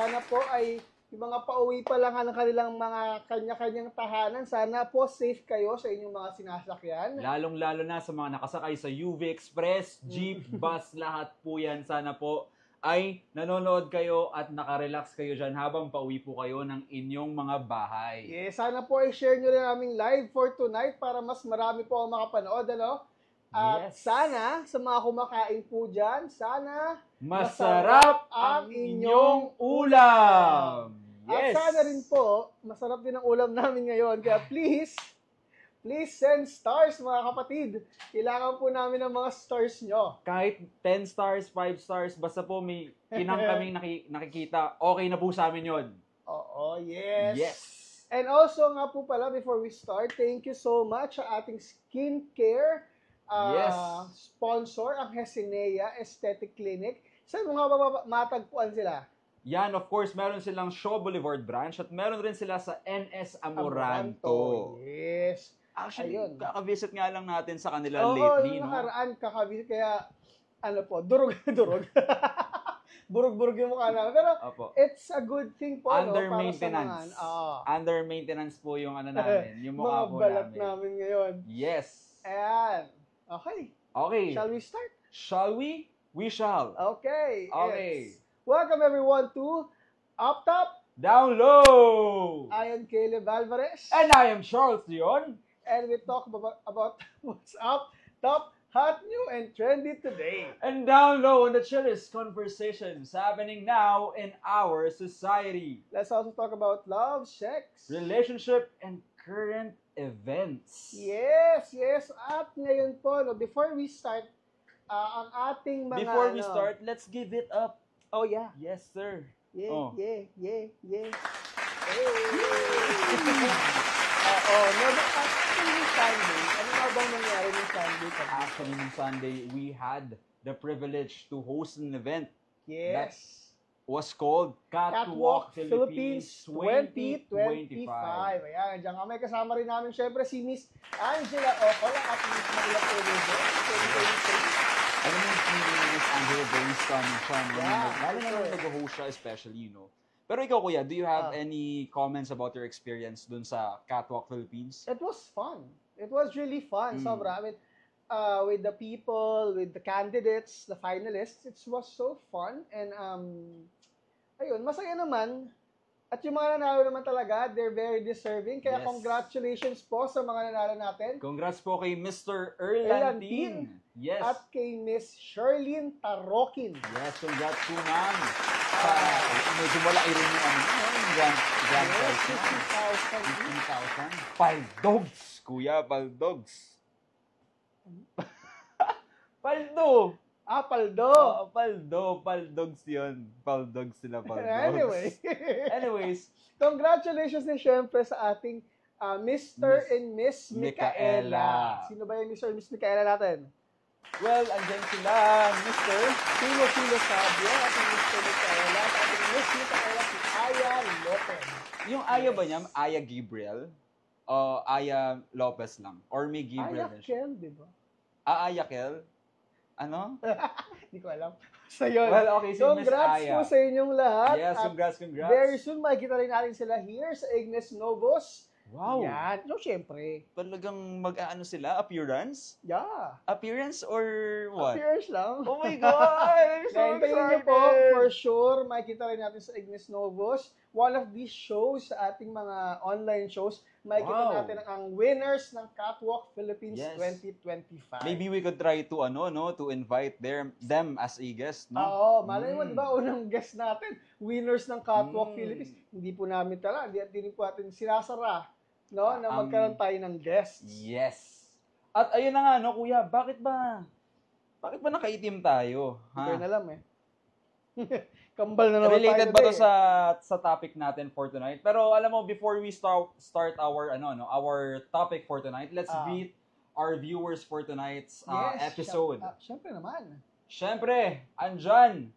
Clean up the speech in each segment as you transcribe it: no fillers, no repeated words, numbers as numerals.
sana po ay yung mga pauwi pa lang ng kanilang mga kanya-kanyang tahanan, sana po safe kayo sa inyong mga sinasakyan. Lalong-lalo na sa mga nakasakay sa UV Express, jeep, bus, lahat po yan. Sana po ay nanonood kayo at nakarelax kayo dyan habang pauwi po kayo ng inyong mga bahay. Yes, sana po i-share nyo rin aming live for tonight para mas marami po ang makapanood, ano? At Yes. sana, sa mga kumakain po dyan, sana Masarap ang inyong ulam! At Yes! sana rin po, masarap din ang ulam namin ngayon. Kaya please send stars mga kapatid. Kailangan po namin ng mga stars nyo. Kahit 10 stars, 5 stars, basta po may kinang kaming nakikita, okay na po sa amin yun. Oo, yes. Yes. And also nga po pala, before we start, thank you so much sa ating skincare sponsor, ang Hesinea Aesthetic Clinic. Saan mo nga ba matagpuan sila? Yan, of course, meron silang Shaw Boulevard branch at meron rin sila sa NS Amoranto. Yes. Actually, Ayun. kaka-visit nga lang natin sa kanila Oo, lately, yung no? nakaraan kakabisit, kaya ano po, durog. Burog-burog yung mukha namin. Pero Opo. it's a good thing po, Under no? Para maintenance. sa mga, Under maintenance po yung ano namin, yung mukha mga po balat namin. namin ngayon. Yes. Ayan. Okay. Okay. Shall we start? Shall we? We shall. Okay. Okay. Welcome everyone to Up Top. Down low! I am Caleb Alvarez. And I am Charles Dion. And we talk about what's up, top, hot, new, and trendy today. And down low on the chillest conversations happening now in our society. Let's also talk about love, sex, Relationship and current events. Yes. At ngayon po, no, before we start, ang ating mga... Before we start, let's give it up. Oh, yeah. Yes, sir. Yeah, Oh. yeah. Hey. Actually, Sunday, ano nga bang nangyari ng Sunday? Actually, nung Sunday, we had the privilege to host an event. Yes. Was called Catwalk Philippines 2025. 2025. Ayan, dyan kami. Kasama rin namin, syempre, si Miss Angela Ocola at Miss Manila Television 2023. Alam mo, si Miss Angela very stunning siya. Yeah, Lalo na sure. nung nag-host siya, especially, you know. Pero ikaw, kuya, do you have any comments about your experience dun sa Catwalk Philippines? It was fun. It was really fun. Sobra. I mean, with the people, with the candidates, the finalists, it was so fun. And, ayun, masaya naman. At yung mga nanalo naman talaga, they're very deserving. Kaya Yes. congratulations po sa mga nanalo natin. Congrats po kay Mr. Erlantin. Yes. At kay Miss Sherlyn Tarokin. Yes, congrats po, ma'am. Medyo malaki rin yung ano, yung grand prize niya. 50,000. 15,000. Paldogs, kuya, paldogs. Paldo. Paldo. Paldogs yun. Paldogs sila, paldogs. Anyways, Congratulations din syempre sa ating Mr. Miss and Miss Micaela. Micaela. Sino ba yung Mr. and Miss Micaela natin? well, andyan sila, Mr. Sino Sabio at yung Mr. Micaela at ating Miss Micaela si Aya Lopez. Yung Aya ba niya? Aya Gabriel? O Aya Lopez lang? Or may Gabriel Aya din siya? Kel, di ba? Aya Kel? Ano? Hindi ko alam. So yun. Well, okay, si Miss Congrats Aya. po sa inyong lahat. Yes, At congrats. very soon, makikita rin natin sila here sa Ignis Novos. Wow. Yan. No, syempre. Talagang mag-ano sila? Appearance? Yeah. Appearance or what? Appearance lang. Oh my God! I'm so Hintayin niyo excited! po, for sure, makikita rin natin sa Ignis Novos. One of these shows, sa ating mga online shows, makikita Wow. natin ang winners ng Catwalk Philippines Yes. 2025. Maybe we could try to, to invite them as a guest, no? Oo, malay mo, di ba, unang guest natin, winners ng Catwalk Philippines. Hindi po namin hindi po natin sinasara, no, na magkaroon tayo ng guests. Yes. At ayun na nga, no, kuya, bakit ba nakaitim tayo? Hindi ko Ha? na alam eh. Kambal na naman Related tayo ba to today, sa topic natin for tonight? Pero alam mo, before we start our our topic for tonight, let's greet our viewers for tonight's episode. Siyempre naman. Siyempre, andyan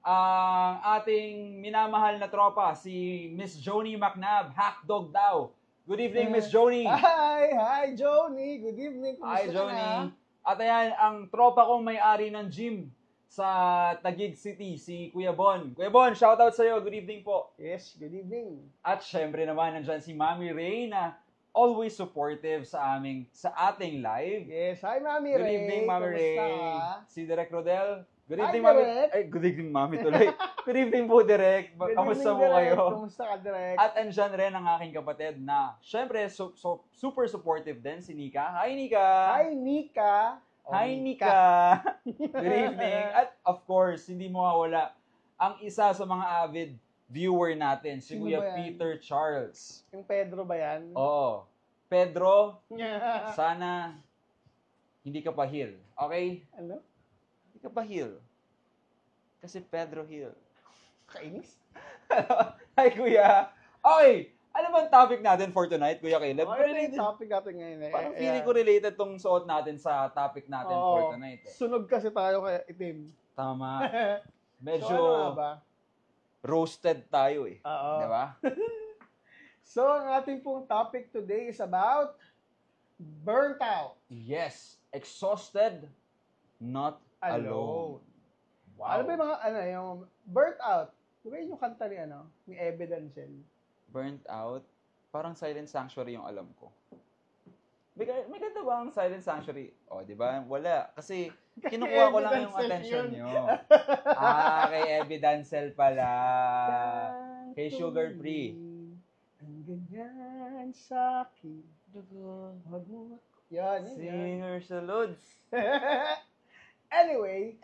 ang ating minamahal na tropa, si Miss Joni McNabb, Hackdog daw. Good evening, Miss Joni. Hi, Joni. Good evening. Kumusta Hi, ka Joni. na? At ayan, ang tropa kong may-ari ng gym sa Taguig City, si Kuya Bon. Kuya Bon, shoutout sa'yo. Good evening po. Yes, good evening. At syempre naman, nandyan si Mami Ray na always supportive sa ating live. Yes, hi Mami Good Ray. evening, Mami Kamusta Ray. ka? Si Direk Rodel. Good Hi, evening, Mami. Direk. Ay, good evening, Mami tuloy. Good evening po, Direk. Good Kamusta evening, mo Direk. kayo? Kamusta ka, Direk? At andyan rin ang aking kapatid na, syempre, super supportive din, si Nika. Hi, Nika! Hi, Nika. Hi, Nika! Good evening. At of course, hindi mawawala ang isa sa mga avid viewer natin, si Sino Kuya ba yan? Peter Charles. Yung Pedro ba yan? Oo. Pedro, sana hindi ka pa heal. Okay? Ano? Hindi ka pa heal. Kasi Pedro heal. Kainis? Hi, Kuya. Okay. Ano bang topic natin for tonight, Kuya Caleb? Ano yung topic natin ngayon? Parang feeling ko related tong suot natin sa topic natin for tonight. Sunog kasi tayo kaya itim. Tama. Medyo So, ano nga ba? roasted tayo eh. Oo. Di ba? So, ang ating pong topic today is about burnt out. Yes. Exhausted, not alone. Wow. Ano ba yung mga, yung burnt out? Di ba yun yung kanta ni, ni Ebe Dancel? Burnt out. Parang Silent Sanctuary yung alam ko. May ganda ba ang Silent Sanctuary? O, di ba? Wala. Kasi kinukuha ko lang yung attention nyo. Kay Abby Dancel pala. Kay Sugar Free. Ang ganyan sa akin. Wag mo. Yan. Singer sa Lods. Anyway,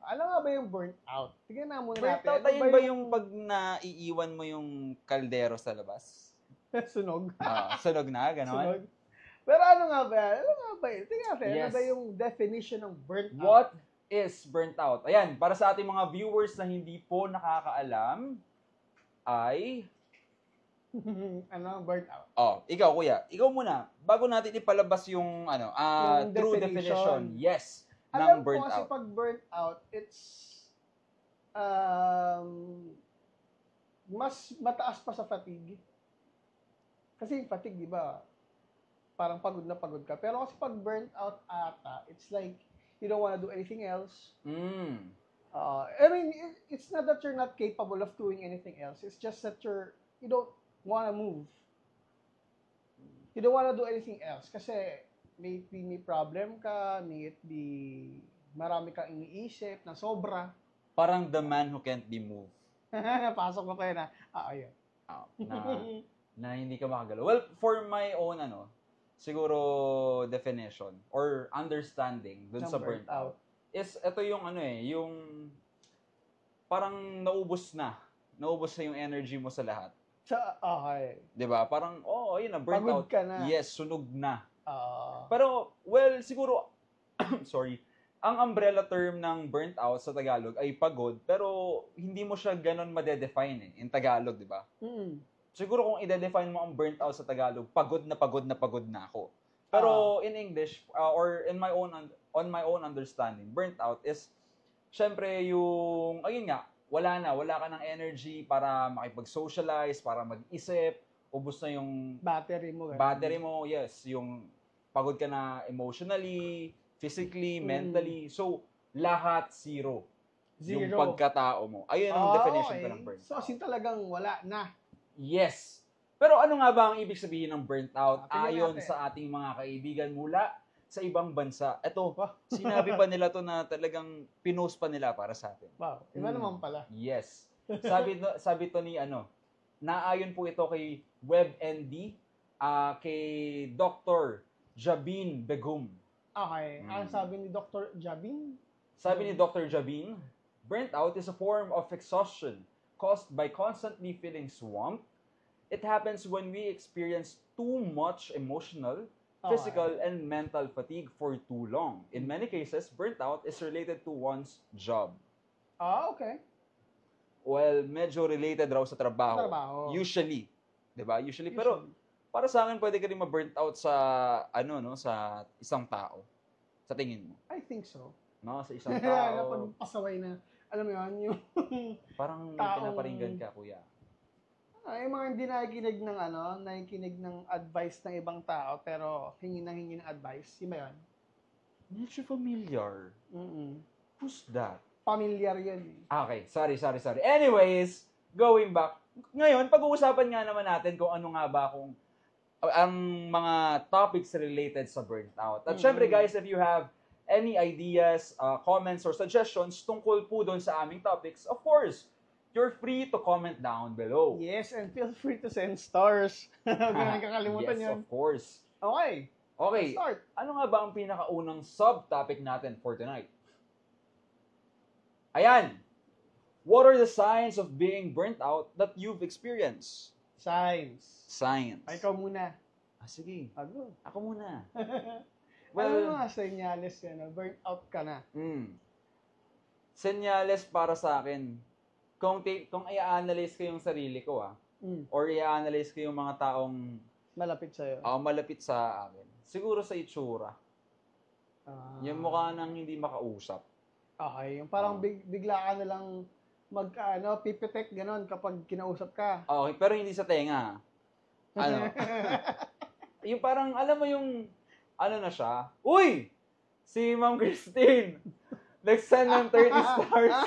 ano nga ba yung burnt out? Tignan na muna burnt natin. out, ayun ba yung pag naiiwan mo yung kaldero sa labas? Sunog. Sunog na, gano'n? Sunog. Pero ano nga ba? Tingnan natin. Yes. Ano ba yung definition ng burnt out? What is burnt out? Ayan, para sa ating mga viewers na hindi po nakakaalam, ay... ano ang burnt out? Ikaw kuya, ikaw muna, bago natin ipalabas yung, Yung true definition, yes, ng Alam burnt ko kasi out. pag burnt out, it's mas mataas pa sa fatigue. Kasi yung fatigue, di ba, parang pagod na pagod ka. Pero kasi pag burnt out ata, it's like, you don't wanna do anything else. I mean, it's not that you're not capable of doing anything else. It's just that you don't wanna move. You don't wanna do anything else. Kasi, may problem ka, may it be marami kang iniisip na sobra. Parang the man who can't be moved. Pasok ko kayo na, ayun. Na hindi ka makagalaw. Well, for my own, siguro definition or understanding dun sa burnt out is ito yung yung parang naubos na yung energy mo sa lahat. Okay. 'Di ba? Parang ayun na, burnt Pagod out. ka na. Yes, sunog na. Uh, Pero, well, siguro, sorry, ang umbrella term ng burnt out sa Tagalog ay pagod, pero hindi mo siya ganon madedefine in Tagalog, di ba? Siguro kung i-define mo ang burnt out sa Tagalog, pagod na ako. Pero in English, or on my own understanding, burnt out is, syempre yung, ayun nga, wala ka ng energy para makipag-socialize, para mag-isip, ubos na yung battery mo, yes, yung pagod ka na emotionally, physically, mentally. So, lahat zero. Yung pagkatao mo. Ayun ang definition ko ng burnt out. So, as in talagang wala na. Yes. Pero ano nga ba ang ibig sabihin ng burnt out ayon natin sa ating mga kaibigan mula sa ibang bansa? Ito, sinabi pa nila to na talagang pinost pa nila para sa atin. Wow, iba naman pala. Yes. Sabi to ni naayon po ito kay WebMD, kay Dr. Jabin Begum. Okay. Ano sabi ni Dr. Jabin? Sabi ni Dr. Jabin, burnt out is a form of exhaustion caused by constantly feeling swamped. It happens when we experience too much emotional, physical, and mental fatigue for too long. In many cases, burnt out is related to one's job. Okay. Well, medyo related raw sa trabaho. Usually. Diba? Usually. Pero, para sa akin, pwede ka rin ma-burnt out sa, sa isang tao. Sa tingin mo. I think so. No? Sa isang tao. Pag pasaway na, alam mo yun, yung parang pinaparinggan ka, kuya. Yung mga hindi nakikinig ng advice ng ibang tao, pero hingi ng advice. Yun ba yun? Medyo familiar. Who's that? Familiar yun eh. Okay, sorry. Anyways, going back. Ngayon, pag-uusapan nga naman natin kung ano nga ba kung ang mga topics related sa burnout. At syempre guys, if you have any ideas, comments, or suggestions tungkol po doon sa aming topics, of course, you're free to comment down below. Yes, and feel free to send stars. Huwag namin kakalimutan Yes, yun. of course. Okay, Okay, let's start. ano nga ba ang pinakaunang subtopic natin for tonight? Ayan! What are the signs of being burnt out that you've experienced? Signs. Science. Ikaw muna. Sige. Ako muna. Ano mga senyales yan? Burnt out ka na. Senyales para sa akin, kung i-analyze ko yung sarili ko, or i-analyze ko yung mga taong Malapit sa'yo. malapit sa akin, siguro sa itsura. Yung mukha nang hindi makausap. Okay, yung parang bigla ka na lang pipitek, ganon, kapag kinausap ka. Okay, pero hindi sa tenga. Ano? Yung parang, alam mo yung, ano na siya? Uy! Si Ma'am Christine! Nag-send ng 30 stars.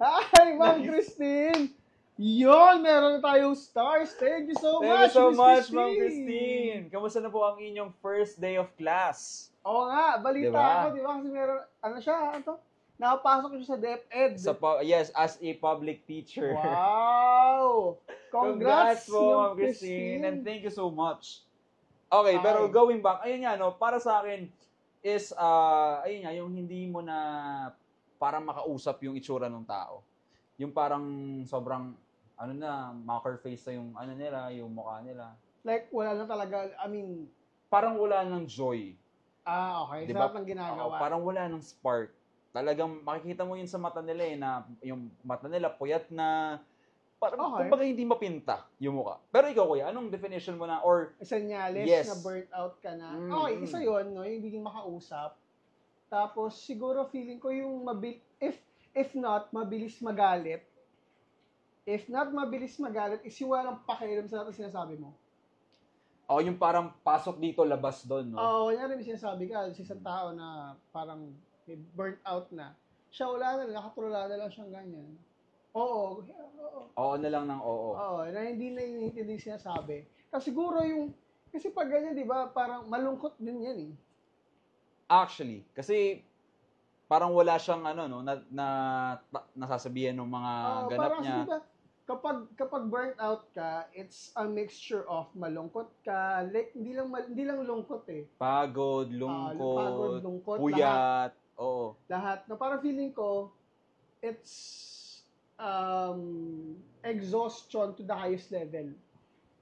Hi, Ma'am Christine! Yon, meron na tayong stars. Thank you so Thank much, you so Miss much, Christine. Ma'am Christine. Kamusta na po ang inyong first day of class? Oo nga, balita Diba? ako, di ba? Kasi meron, nakapasok siya sa DepEd. Yes, as a public teacher. Wow! Congrats po, Ma'am Christine. And thank you so much. Okay, pero going back, ayun nga, no, para sa akin is, ayun nga, yung hindi mo na parang makausap yung itsura ng tao. Yung parang sobrang, mocker face na yung nila, yung mukha nila. Like, wala na talaga, parang wala ng joy. Okay. Diba? Sarap ng ginagawa. Parang wala ng spark. Talagang makikita mo yun sa mata nila na yung mata nila puyat na, parang kumbaga hindi mapinta yung mukha. Pero ikaw, kuya, anong definition mo na, or senyales na burnt out ka na? Okay, isa yun, no? Yung hindi makausap. Tapos, siguro feeling ko yung if not, mabilis magalit. If not, mabilis magalit, is yung walang pakialam sa natin sinasabi mo. Yung parang pasok dito, labas doon, no? Kanya rin sinasabi ka, sa isang tao na parang burnt out na. Siya wala na, nakatulala na lang siyang ganyan. Oo. Oo na lang ng oo. Na hindi na hindi sinasabi. Kasi siguro kasi pag ganyan, di ba, parang malungkot din yan eh. Actually, kasi parang wala siyang nasasabihan ng mga ganap niya. Diba, kapag burnt out ka, it's a mixture of malungkot ka, like, hindi lang lungkot eh. Pagod, lungkot, puyat, lahat. Na parang feeling ko, it's exhaustion to the highest level.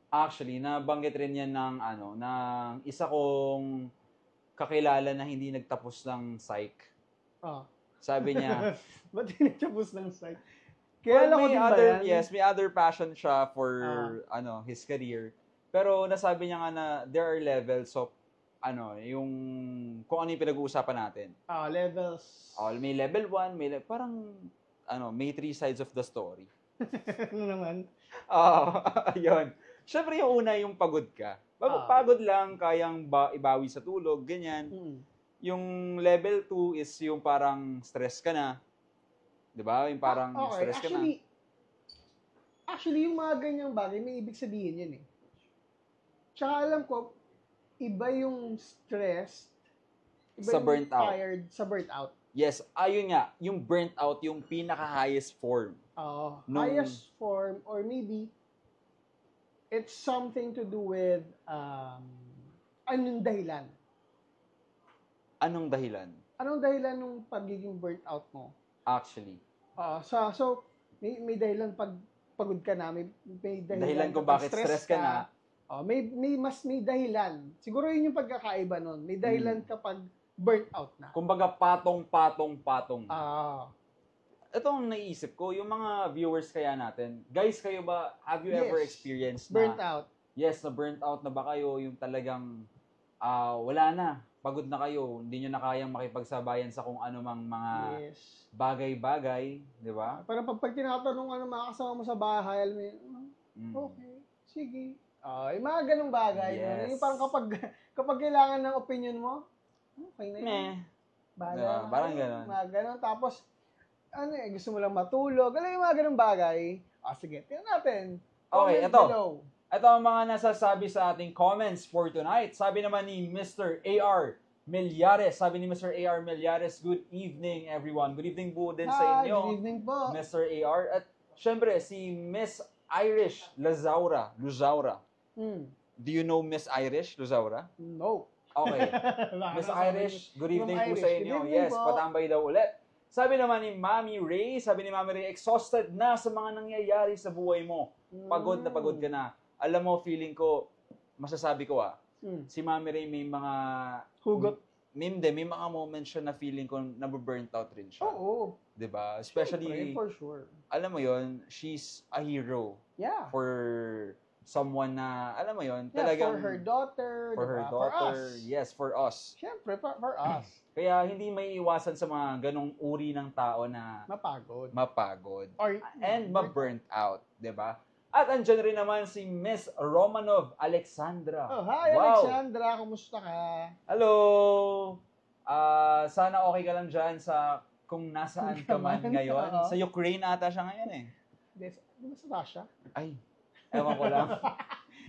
Actually, nabanggit rin yan ng isa kong kakilala na hindi nagtapos ng psych. Sabi niya, ba't hindi nagtapos ng psych? Kaya may other passion siya for his career. Pero nasabi niya nga na there are levels of yung kung ano yung pinag-uusapan natin. Levels. May level 1, may 3 sides of the story. Ano naman? Yun. Siyempre yung una, yung pagod ka. Pagod lang, kayang ibawi sa tulog, ganyan. Yung level 2 is yung parang stress ka na. Diba? Yung parang stress ka na. Actually, yung mga ganyang bagay, may ibig sabihin yan eh. Tsaka alam ko, iba yung stress, iba sa yung burnt out. tired sa burnt out. Yes, ayun nga, yung burnt out, yung pinaka-highest form. Highest form, or maybe, it's something to do with, anong dahilan? Anong dahilan? Anong dahilan ng pagiging burnt out mo? Actually. So may dahilan pag pagod ka na, may dahilan kung bakit stress ka na. May dahilan. Siguro yun yung pagkakaiba nun. May dahilan kapag burnt out na. Kumbaga patong. Ito ang naisip ko, yung mga viewers kaya natin. Guys, kayo ba, have you ever experienced burnt out? Yes, na burnt out na ba kayo? Yung talagang wala na. Pagod na kayo. Hindi nyo na kayang makipagsabayan sa kung ano mang mga bagay-bagay. Di ba? Parang pag tinatanong mga kasama mo sa bahay, alam mo, okay, sige. Yung mga ganung bagay. Yes. Yung parang kapag kailangan ng opinion mo, okay na yun. Bahala na Parang kayo. ganon. Mga ganon. Tapos, gusto mo lang matulog. Alam mo yung mga ganong bagay. Sige, tingnan natin. Okay, Comment ito. below. Ito ang mga nasasabi sa ating comments for tonight. Sabi naman ni Mr. A.R. Melyares. Sabi ni Mr. A.R. Melyares, good evening everyone. Good evening po din sa Hi, inyo, good evening po. Mr. A.R. At syempre, si Miss Irish Lazaura. Do you know Miss Irish Lazaura? No. Okay. Miss Irish, good evening po sa inyo. Yes, patambay daw ulit. Sabi naman ni Mami Ray, exhausted na sa mga nangyayari sa buhay mo. Pagod na pagod ka na. Alam mo, feeling ko, masasabi ko si Mami Ray may mga... Hugot. May mga moments siya na feeling ko nabu-burnt out rin siya. Oo. Diba? Especially, Siyempre, for sure. alam mo yon, she's a hero. Yeah. For someone na, alam mo yon, Yeah, talagang... for her daughter. For her daughter. For us. Yes, for us. Siyempre, for us. Kaya hindi may iwasan sa mga ganong uri ng tao na Mapagod. and ma-burnt out, 'di ba? At andyan rin naman si Miss Romanov Alexandra. Oh, hi Alexandra, kumusta ka? Hello. Sana okay ka lang diyan sa kung nasaan ka man ngayon. Sa Ukraine ata siya ngayon eh. Di ba sa Russia? Ay, ewan ko lang.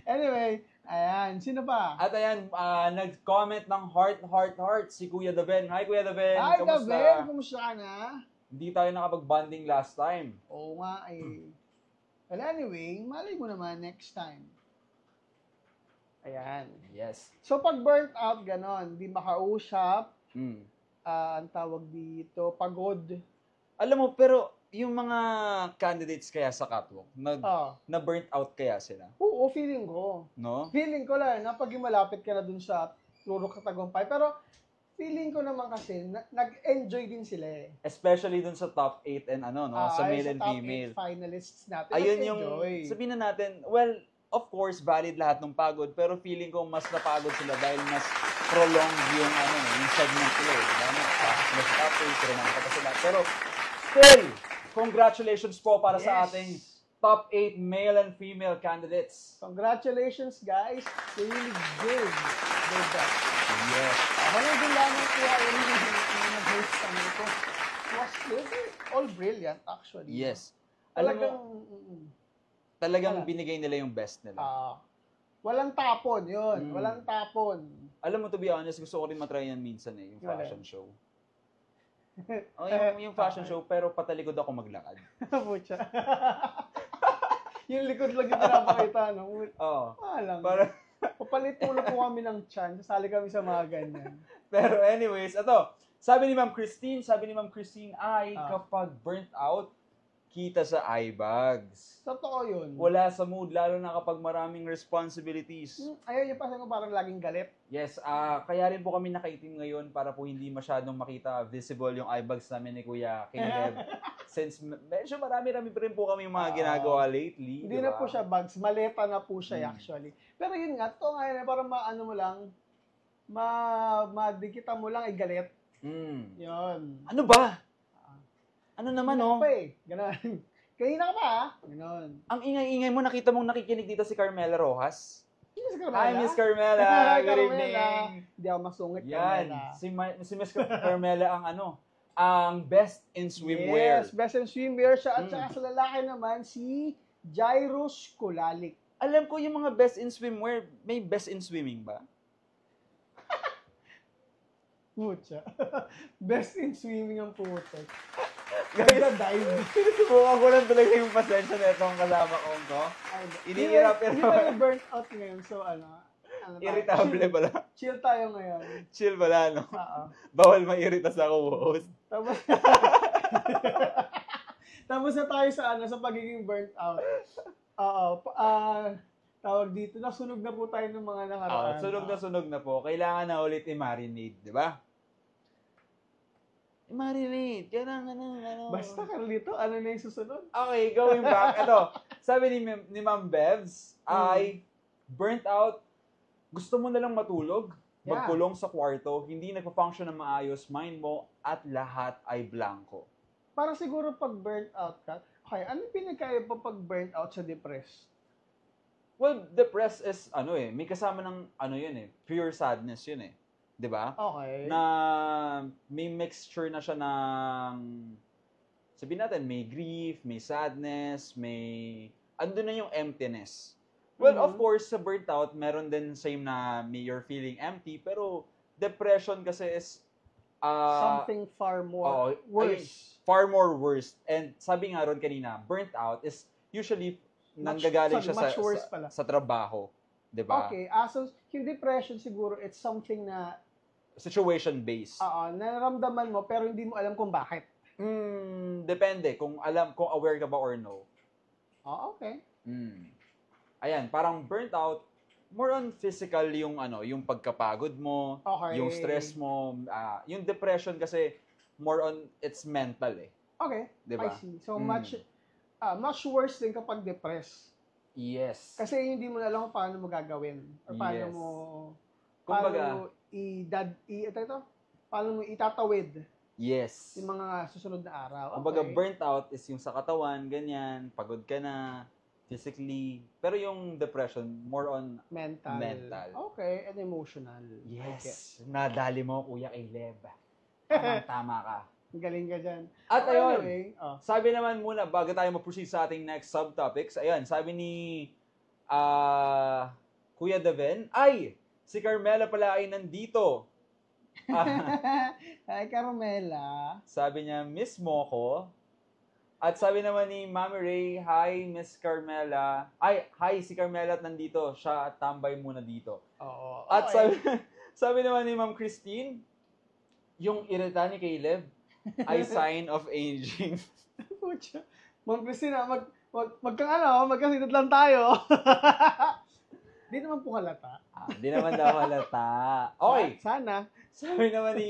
Anyway, ayan, sino pa? At ayan, nag-comment ng heart si Kuya Daven. Hi Kuya Daven, Hi kamusta? Daven, kumusta ka na? Hindi tayo nakapag-bonding last time. Oo nga eh. Well, anyway, malay mo naman next time. Ayan. Yes. So, pag burnt out, ganon, di makausap, Mm. ang tawag dito, pagod. Alam mo, pero yung mga candidates kaya sa catwalk, na burnt out kaya sila? Oo, feeling ko. No? Feeling ko lang, pag malapit ka na dun sa Turok Katagumpay, pero feeling ko naman kasi, nag-enjoy din sila eh. Especially dun sa top 8 and sa male and female. Sa top 8 finalists natin, ayun yung, nag-enjoy. sabihin na natin, well, of course, valid lahat ng pagod, pero feeling ko mas napagod sila dahil mas prolonged yung, yung segment nila eh. Mas top 8, pero nakakata sila. Pero, still, congratulations po para sa ating top 8 male and female candidates. Congratulations, guys. You really did that. Yes. Ako na din lamang po yung nag-host kami ito. All brilliant, actually. Yes. Alam mo, talagang Wala. binigay nila yung best nila. Walang tapon, yun. Walang tapon. Alam mo, to be honest, gusto ko rin matry yan minsan yung fashion show. Yung fashion show, pero patalikod ako maglakad. Pucha. Yung likod lang yung pinapakita, no? Oo. Alam. Para, Papalit muna po kami ng chance. Sasali kami sa mga ganyan. pero anyways, ito. Sabi ni Ma'am Christine ay kapag burnt out, kita sa eye bags. Totoo yun. Wala sa mood, lalo na kapag maraming responsibilities. Ayun yung pasang ko parang laging galit. Yes, kaya rin po kami nakaitim ngayon para po hindi masyadong makita visible yung eye bags namin ni Kuya Caleb. Since medyo marami-rami rin po kami mga ginagawa lately. Hindi na po siya bags, maleta na po siya actually. Pero yun nga, ito nga yun, parang maano mo lang, madikita mo lang ay galit. Yun. Ano ba? Ano naman, Pa eh. Ganon. Kanina ka pa, Ganon. Ang ingay-ingay mo, nakita mong nakikinig dito si Carmela Rojas. Miss Carmela. Hi, Miss Carmela. Good evening. Hindi ako masungit, Yan. Carmela. Si Miss Carmela ang best in swimwear. Yes, best in swimwear siya. At saka sa lalaki naman, si Jairus Kulalik. Alam ko yung mga best in swimwear, may best in swimming ba? Pucha. Best in swimming ang putek. Ganda dive. Sinusubukan ko lang talaga yung pasensya na itong kasama ko. Iniirap Hindi tayo burnt out ngayon. So, irritable pala. Chill tayo ngayon. Chill pala, no? Oo. Bawal mairita sa co-host. Tapos na tayo sa pagiging burnt out. Tawag dito, nasunog na po tayo ng mga nakaraan. Sunog na po. Kailangan na ulit i-marinate, di ba? I-marinate. Kailangan Basta, Carlito, ano na yung susunod? Okay, going back. Ito, sabi ni Ma'am Bevs, ay burnt out, gusto mo na lang matulog, magkulong sa kwarto, hindi nagpa-function na maayos, mind mo, at lahat ay blanco. Para siguro pag burnt out ka, okay, ano pinagkaya pa pag burnt out sa depressed? Well, depressed is, may kasama ng, yun pure sadness yun 'Di 'di ba? Okay. Na may mixture na siya ng, sabihin natin, may grief, may sadness, andun na yung emptiness. Well, of course, sa burnt out, meron din same na you're feeling empty, pero depression kasi is something far more worse. Far more worse. And sabi nga ron kanina, burnt out is usually nanggagaling siya sa trabaho. 'Di ba? Okay. So, yung depression siguro, it's something na situation-based. Nararamdaman mo pero hindi mo alam kung bakit. Depende kung aware ka ba or no. Okay. Ayan, parang burnt out, more on physical yung yung pagkapagod mo, yung stress mo, yung depression kasi more on it's mental eh. Okay. Diba? I see. So much worse din kapag depressed. Yes. Kasi hindi mo na alam kung paano mo gagawin or paano mo paano mo itatawid. Yes. Yung mga susunod na araw. Kumbaga burnt out is yung sa katawan, ganyan, pagod ka na physically, pero yung depression more on mental. Okay, and emotional. Yes. Nadali mo, Kuya Caleb. Tama ka. Galing ka dyan. At ayun, sabi naman muna, bago tayo ma-proceed sa ating next subtopics, ayun, sabi ni Kuya Deven, si Carmela pala ay nandito. Hi, Carmela. Sabi niya, miss mo ko. At sabi naman ni Mami Ray, hi, Miss Carmela. Hi, si Carmela at nandito. Siya at tambay muna dito. Oo. At sabi naman ni Ma'am Christine, yung irita ni Caleb ay sign of aging. Ma'am Christine, magkasinat lang tayo. Di naman po halata. Di naman daw halata. Okay. Sana. Sabi naman ni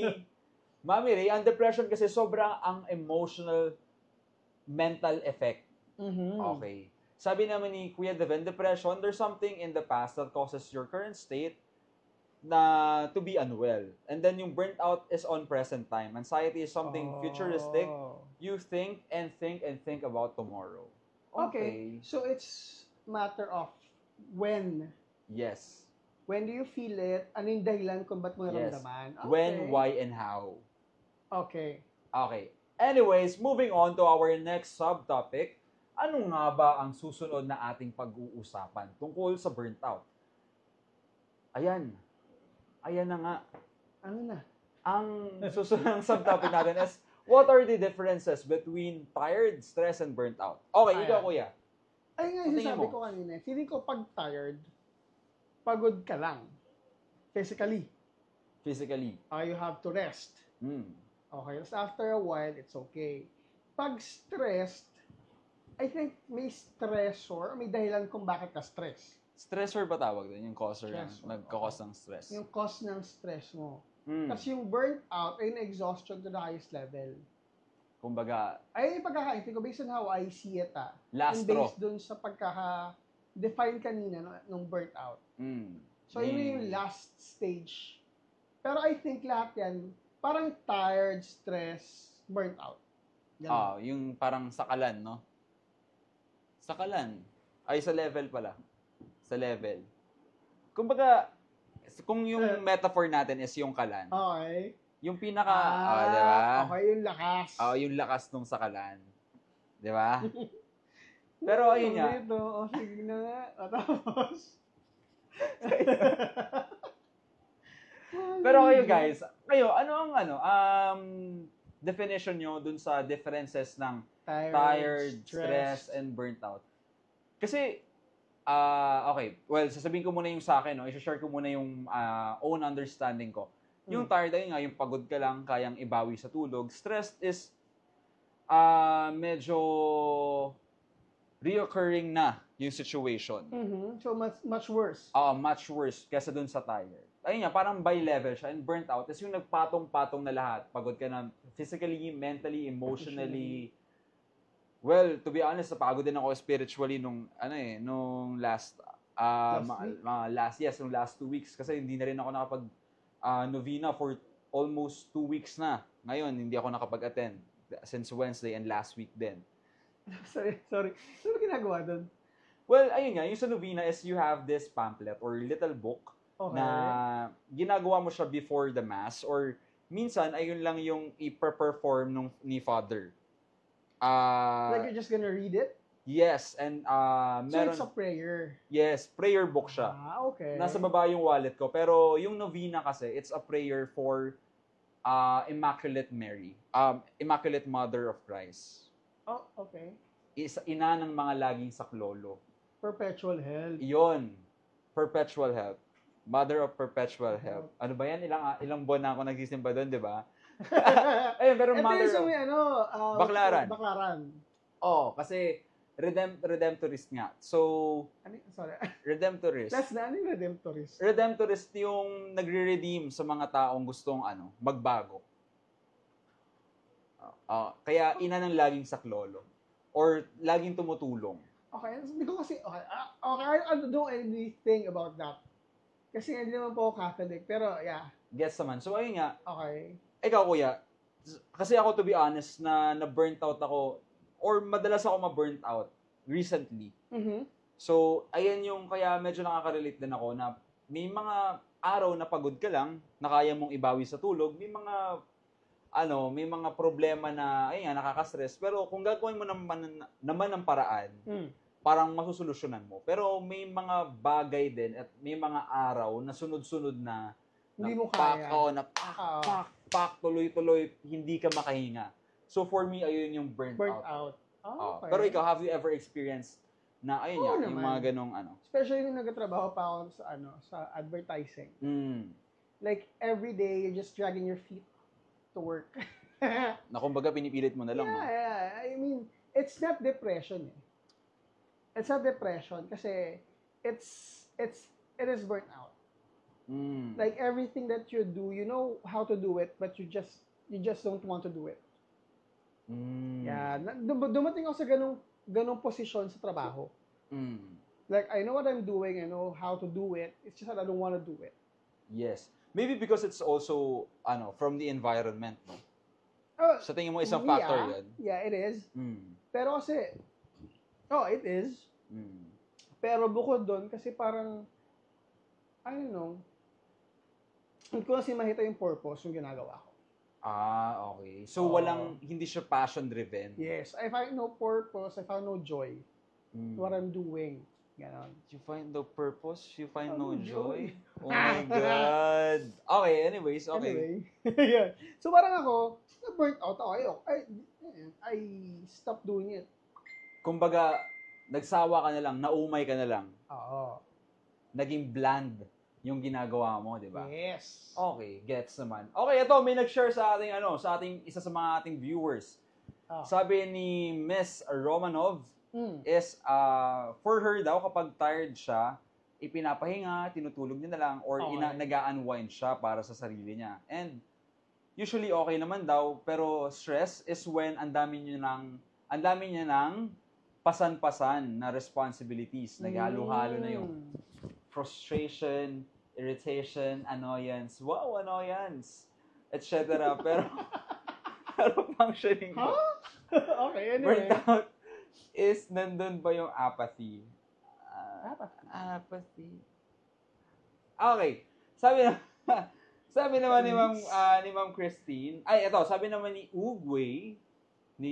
Mami Ray, ang depression kasi sobrang ang emotional mental effect. Okay. Sabi naman ni Kuya Deven, depression, there's something in the past that causes your current state na to be unwell. And then yung burnt out is on present time. Anxiety is something futuristic. You think and think and think about tomorrow. Okay. So it's matter of when. Yes. When do you feel it? Ano yung dahilan kung ba't mo naramdaman? Okay. When, why, and how. Okay. Okay. Anyways, moving on to our next subtopic, ano nga ba ang susunod na ating pag-uusapan tungkol sa burnt out? Ayan na nga. Ano na? Ang susunod ng subtopic natin is, what are the differences between tired, stress, and burnt out? Okay, ikaw kuya. Ay nga, sabi ko kanina, feeling ko pag tired, pagod ka lang. Physically. You have to rest. Okay, so after a while, it's okay. Pag stressed, I think may stressor, may dahilan kung bakit ka stress. Stressor ba tawag din? Yung causer lang, nagkakos ng stress. Yung cause ng stress mo. Kasi yung burnt out ay exhaustion to the highest level. Kumbaga, ay yung pagkakaintindi ko, based on how I see it, last straw. Based dun sa pagkaka-define kanina nung burnt out. So, yun yung last stage. Pero I think lahat yan, parang tired, stress, burnt out. Yung parang sakalan, no? Sakalan. Ay, sa level pala. Sa level. Kumbaga, kung yung metaphor natin is yung kalan. Okay. Yung pinaka, di ba? Okay, yung lakas. Yung lakas nung sakalan. Di ba? Pero ayun nga. Sige na nga. Tapos. Pero kayo guys, ano ang definition nyo dun sa differences ng tired, stress, and burnt out? Kasi, okay, well, sasabihin ko muna yung sa akin, no? I-share ko muna yung own understanding ko. Yung tired, ayun nga, yung pagod ka lang, kayang ibawi sa tulog. Stressed is medyo reoccurring na yung situation. So, much worse. Much worse kaysa dun sa tired. Ayun nga, parang by level siya. And burnt out is yung nagpatong-patong na lahat. Pagod ka na physically, mentally, emotionally. Well, to be honest, napagod din ako spiritually nung last nung last 2 weeks. Kasi hindi na rin ako nakapag novena for almost 2 weeks na. Ngayon, hindi ako nakapag-attend since Wednesday and last week din. Sorry. Ano ba ginagawa doon? Well, ayun nga, yung sa novena is you have this pamphlet or little book Okay. na ginagawa mo siya before the mass or minsan ayun lang yung i-perform ni father. Like you're just gonna read it? Yes, and So meron it's a prayer. yes, prayer book siya. Okay. Nasa baba yung wallet ko. Pero yung novena kasi, it's a prayer for Immaculate Mary. Immaculate Mother of Christ. Oh, okay. Ina ng mga laging saklolo. Perpetual health. Iyon. Perpetual health. Mother of perpetual health. Ano ba yan? Ilang buwan na ako nagsisimba doon, di ba? Ayun, pero Ito mother yung sa of... may Baklaran. Baklaran. Oh, kasi redemptorist nga. So, Sorry. redemptorist. That's na, ano yung redemptorist? Redemptorist yung nagre-redeem sa mga taong gustong magbago. Kaya ina ng laging saklolo. Or laging tumutulong. Okay, hindi ko kasi, okay, I don't know anything about that. Kasi hindi naman po ako Catholic, pero yeah. Gets naman. So, ayun nga. Okay. Ikaw, kuya, kasi ako, to be honest, na-burnt out ako, or madalas ako ma-burnt out recently. Mm-hmm. So, ayan yung, kaya medyo nakaka-relate din ako na may mga araw na pagod ka lang, na kaya mong ibawi sa tulog, may mga problema na, ayun nga, nakaka-stress. Pero kung gagawin mo naman ng paraan, parang masusolusyonan mo. Pero may mga bagay din at may mga araw na sunod-sunod na hindi mo kaya. Pak, tuloy-tuloy, hindi ka makahinga. So for me, ayun yung burnt out. Okay. Pero ikaw, have you ever experienced na, ayun nga, yung mga ganong Especially nung nagtatrabaho pa ako sa advertising. Like, every day, you're just dragging your feet to work. Na kumbaga, pinipilit mo na lang. Yeah. I mean, it's not depression eh. It's not depression kasi it is burnout. Like everything that you do, you know how to do it, but you just don't want to do it. Yeah, dumating ako sa ganung posisyon sa trabaho. Like I know what I'm doing, I know how to do it. It's just that I don't want to do it. Yes. Maybe because it's also from the environment, no? Sa tingin mo isang factor 'yan? Yeah, it is. Pero kasi it is. Pero bukod doon, kasi parang, I don't know, hindi ko kasi makita yung purpose yung ginagawa ko. Okay. So, hindi siya passion-driven? Yes. I find no purpose, I found no joy in what I'm doing. Ganon. You find no purpose? You find no joy? Oh my God! Okay, anyways, okay. Yeah. So, parang ako, na-burnt out ako. I stopped doing it. Kumbaga, nagsawa ka na lang, naumay ka na lang. Oo. Naging bland yung ginagawa mo, di ba? Yes. Okay, gets naman. Okay, ito, may nag-share sa ating isa sa mga ating viewers. Sabi ni Miss Romanov, is for her daw, kapag tired siya, ipinapahinga, tinutulog niya na lang, or nag-a-unwind siya para sa sarili niya. And usually okay naman daw, pero stress is when ang dami niya ng pasan-pasan na responsibilities. Naghalo-halo na yung frustration, irritation, annoyance. Wow, annoyance! Etc. Pero functioning. Okay, anyway. Burnout is nandun ba yung apathy? Apathy. Okay. Sabi naman ni Ma'am Christine, ito, sabi naman ni Ugwe,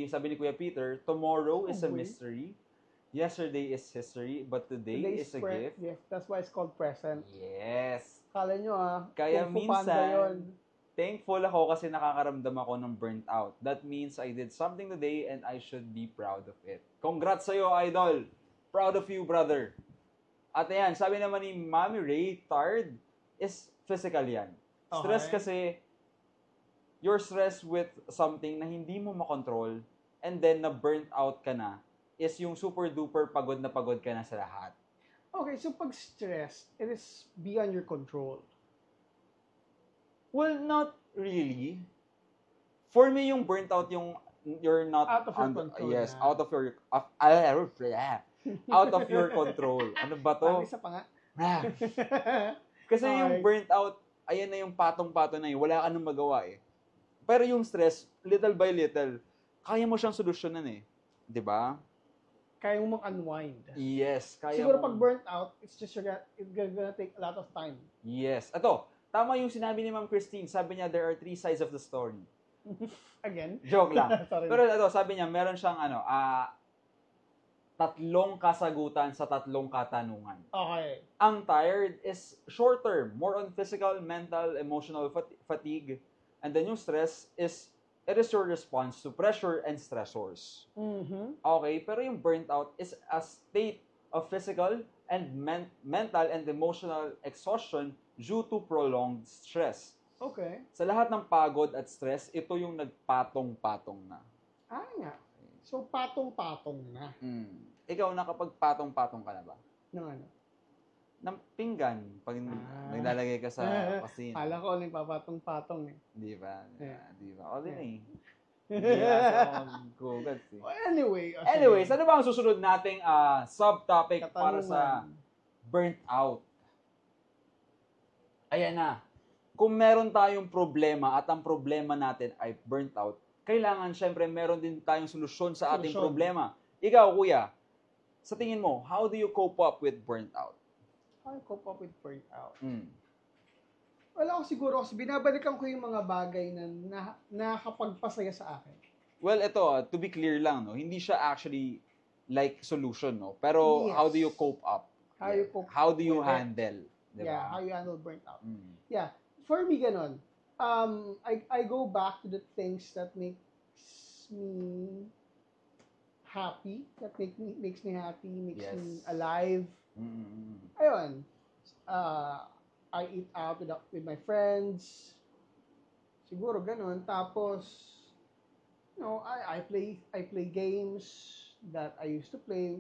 sabi ni Kuya Peter, tomorrow is a mystery. Yesterday is history, but today is a gift. Yes, that's why it's called present. Yes. Kala nyo Kaya minsan, thankful ako kasi nakakaramdam ako ng burnt out. That means I did something today and I should be proud of it. Congrats sa'yo, idol. Proud of you, brother. At ayan, sabi naman ni Mami Ray, tired is physical yan. Stress kasi, you're stressed with something na hindi mo makontrol and then na burnt out ka na is yung super duper pagod na pagod ka na sa lahat. Okay, so pag stress, it is beyond your control. Well, not really. For me, yung burnt out, you're not out of your control. Yes, out of your control. Ano ba to? Isa pa nga. Kasi yung burnt out, ayan na yung patong-pato na yun. Wala ka nang magawa eh. Pero yung stress, little by little, kaya mo siyang solusyonan eh. 'Di ba? kaya mo mag-unwind. Yes, kaya Siguro mo. pag burnt out, it's gonna take a lot of time. Yes. Ito, tama yung sinabi ni Ma'am Christine. Sabi niya, there are 3 sides of the story. Again? Joke lang. Sorry. Pero ito, sabi niya, meron siyang 3 kasagutan sa 3 katanungan. Okay. Ang tired is short term, more on physical, mental, emotional fatigue. And then yung stress is, it is your response to pressure and stressors. Mm-hmm. Okay, pero yung burnt out is a state of physical and mental and emotional exhaustion due to prolonged stress. Okay. Sa lahat ng pagod at stress, ito yung nagpatong-patong na. Nga. So, patong-patong na. Ikaw, nakapagpatong-patong ka na ba? Ng ano? Ng pinggan, pag naglalagay ka sa pasin. Kala ko ano yung papatong-patong eh. Di ba? Yeah. Di ba? O din eh. Hindi ako mag-google eh. Well, anyway. Anyways, ano ba ang susunod nating subtopic para sa Katanungan. burnt out? Ayan na. Kung meron tayong problema at ang problema natin ay burnt out, kailangan syempre meron din tayong solusyon sa ating Solusyon. problema. Ikaw, kuya, sa tingin mo, how do you cope up with burnt out? How I cope up with burnt out? Mm. Wala ako siguro kasi binabalikan ko yung mga bagay na nakakapagpasaya sa akin. Well, ito, to be clear lang, no, hindi siya actually like solution, no? Pero Yes. how do you cope up? How you cope How do you with it. handle? Diba? Yeah, how you handle burnt out. Mm. Yeah. For me, ganon. I go back to the things that makes me happy, makes me happy, makes Yes. me alive. Mm-mm. Ayun. I eat out with my friends. Siguro ganon. Tapos, I play games that I used to play.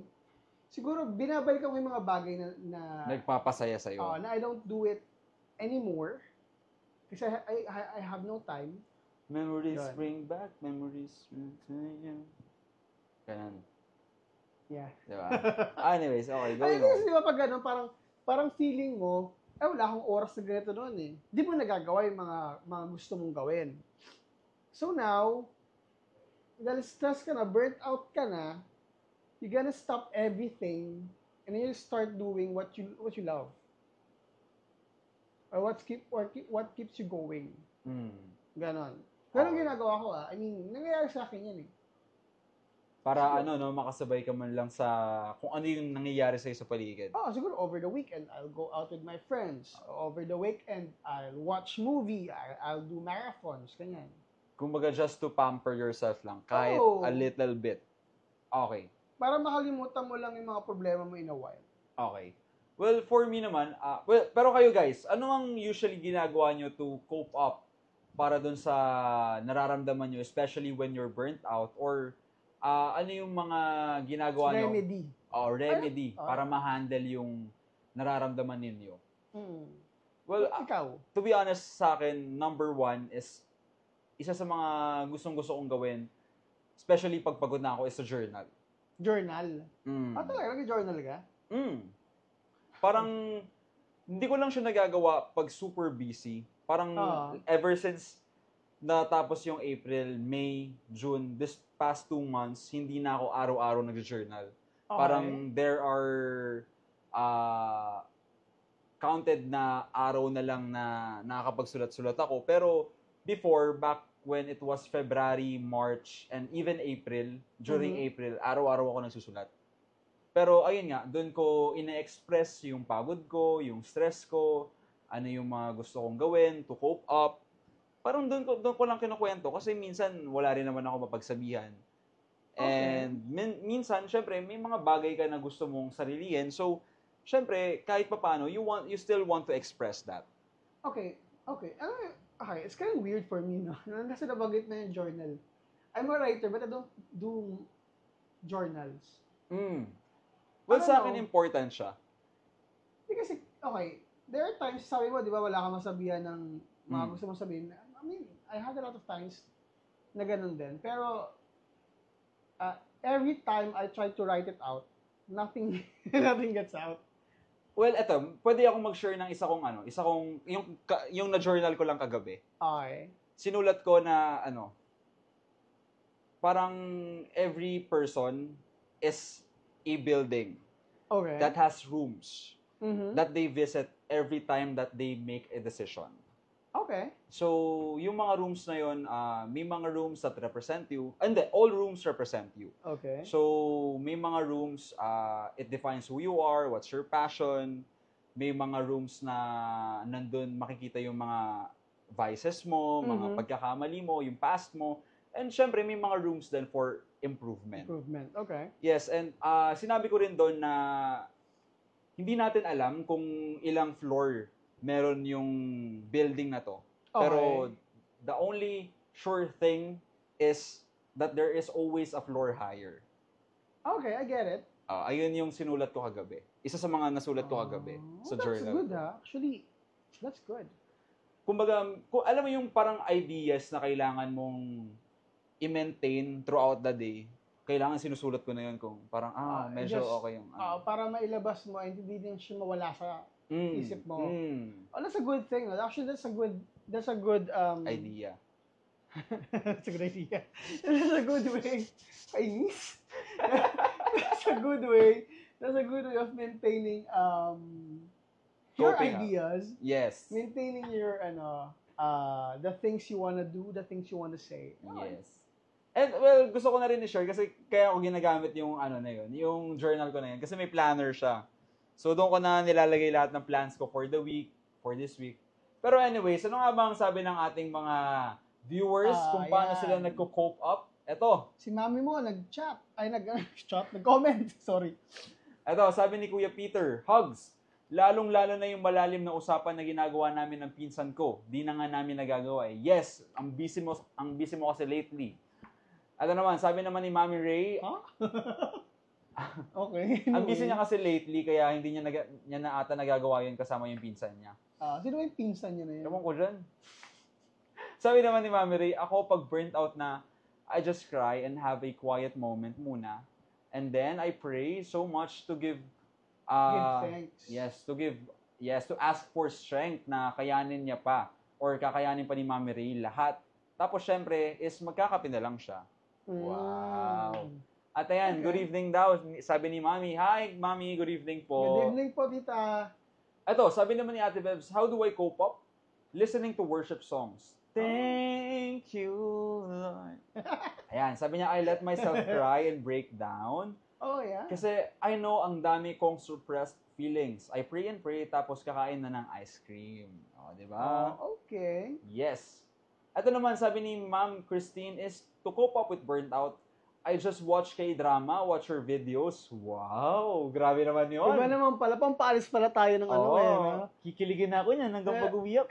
Siguro binabalikan ko yung mga bagay na Nagpapasaya sa'yo. na I don't do it anymore kasi I have no time. Memories Yun. bring back, memories bring to you. Ganun. Yeah. Diba? Anyways, okay, Ay, going kasi on. di ba pag ganun, parang feeling mo, wala akong oras na ganito noon eh. Di mo nagagawa yung mga gusto mong gawin. So now, dahil stress ka na, burnt out ka na, you gonna stop everything and then you start doing what you love. Or what keeps you going. Mm. Ganon. Ganon Okay. ginagawa ko I mean, nangyayari sa akin yan eh. Para makasabay ka man lang sa kung ano yung nangyayari sa'yo sa paligid. Siguro over the weekend, I'll go out with my friends. Over the weekend, I'll watch movie. I'll do marathons. Ganyan. Kumbaga just to pamper yourself lang, kahit Oo. a little bit. Okay. Para makalimutan mo lang yung mga problema mo in a while. Okay. Well, for me naman, pero kayo guys, ano ang usually ginagawa nyo to cope up para dun sa nararamdaman nyo, especially when you're burnt out? Or ano yung mga ginagawa nyo? Remedy. Remedy Ay, para ma-handle yung nararamdaman ninyo. Well, Ikaw? to be honest sa akin, number 1 is isa sa mga gustong-gusto kong gawin, especially pag pagod na ako, is a journal. Journal. Mm. Talaga? Nag-journal ka? Parang, hindi ko lang siya nagagawa pag super busy. Parang, ever since natapos yung April, May, June, this past 2 months, hindi na ako araw-araw nag-journal. Okay. Parang, there are counted na araw na lang na nakakapagsulat-sulat ako. Pero, before, back when it was February, March, and even April, during April, araw-araw ako nagsusulat. Pero ayun nga, doon ko ina-express yung pagod ko, yung stress ko, ano yung mga gusto kong gawin to cope up. Parang doon ko lang kinukwento kasi minsan wala rin naman ako mapagsabihan. Okay. And minsan, syempre, may mga bagay ka na gusto mong sarilihin. So, syempre, kahit papaano, you still want to express that. Okay. Okay, it's kind of weird for me, no? Kasi nabanggit na yung journal. I'm a writer, but I don't do journals. Well, I don't sa akin, know. important siya. Kasi, okay, there are times, sabi mo, di ba, wala ka masabihan ng mga gusto mong sabihin. I mean, I had a lot of times na ganun din. Pero, every time I try to write it out, nothing gets out. Well, eto, pwede akong mag-share ng yung na-journal ko lang kagabi. Okay. Sinulat ko na, parang every person is a building Okay. that has rooms Mhm. that they visit every time that they make a decision. Okay. So, yung mga rooms na yun, may mga rooms that represent you. Hindi, all rooms represent you. Okay. So, may mga rooms, it defines who you are, what's your passion. May mga rooms na nandun makikita yung mga vices mo, mga pagkakamali mo, yung past mo. And syempre, may mga rooms din for improvement. Improvement. Okay. Yes, and sinabi ko rin doon na hindi natin alam kung ilang floor meron yung building na to. Pero the only sure thing is that there is always a floor higher. Okay, I get it. Ayun yung sinulat ko kagabi. Isa sa mga nasulat ko kagabi sa That's journal good, ko. ha? Actually, that's good. Kumbaga, alam mo yung parang ideas na kailangan mong i-maintain throughout the day, kailangan sinusulat ko na yun kung parang, medyo just, okay yung para mailabas mo, hindi din siya mawala sa isip mo. Oh, that's a good thing. No? Actually, that's a good idea. That's a good idea. That's a good way. Kainis. That's a good way. That's a good way of maintaining your Coping ideas. Yes. Maintaining your the things you wanna do, the things you wanna say. Yes. And well, gusto ko na rin i-share kasi kaya ako ginagamit yung na yun, yung journal ko na yun kasi may planner siya. So doon ko na nilalagay lahat ng plans ko for the week, for this week. Pero anyways, ano nga ba ang sabi ng ating mga viewers kung paano sila nagko-cope up? Eto. Si mami mo nag-chat. Ay, nag-comment. Sorry. Eto, sabi ni Kuya Peter, hugs. Lalong-lalo na yung malalim na usapan na ginagawa namin ng pinsan ko. Di na nga namin nagagawa eh. Yes, ang busy mo kasi lately. Ano naman, sabi naman ni Mami Ray, Huh? Okay. ang busy niya kasi lately, kaya hindi niya na ata nagagawa yun kasama yung pinsan niya. Sino ba yung pinsan niya na yun? Ewan ko dyan. Sabi naman ni Mami Ray, ako pag burnt out na, I just cry and have a quiet moment muna. And then I pray so much to give thanks. To ask for strength na kayanin niya pa or kakayanin pa ni Mami Ray lahat. Tapos syempre is magkakape na lang siya. Wow. At ayan, Good evening daw. Sabi ni Mami, hi Mami, good evening po. Good evening po, tita. Ito, sabi naman ni Ate Bebs, how do I cope up? Listening to worship songs. Thank you, Lord. Ayan, sabi niya, I let myself cry and break down. Oh, yeah? Kasi I know ang dami kong suppressed feelings. I pray and pray, tapos kakain na ng ice cream. O, di ba? Okay. Yes. Ito naman, sabi ni Ma'am Christine, is to cope up with burnout, I just watch K-drama, watch her videos. Wow, grabe naman yun. Iba naman pala, pampalis pala tayo ng no? Kikiligin ako niyan hanggang pag-uwi ako.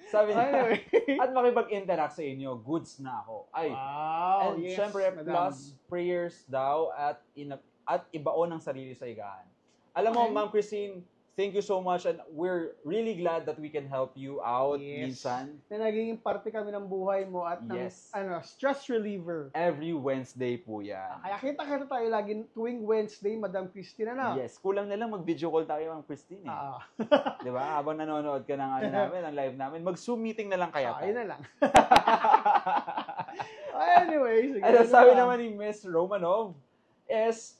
Sabi niya, Anyway. at makipag-interact sa inyo, goods na ako. Ay, wow, and yes, syempre, madam. plus prayers daw at ibaon ng sarili sa higaan. Alam mo, Ma'am Christine, thank you so much and we're really glad that we can help you out minsan. Na naging parte kami ng buhay mo at ng stress reliever. Every Wednesday po yan. Kaya kita tayo lagi tuwing Wednesday, Madam Christine, ano? Yes, kulang na lang mag-video call tayo, Ma'am Christine. Di ba? Habang nanonood ka ng namin, ng live namin, mag-Zoom meeting na lang kaya tayo. Ayun na lang. Anyway, sige. Ano sabi naman ni Miss Romanov is,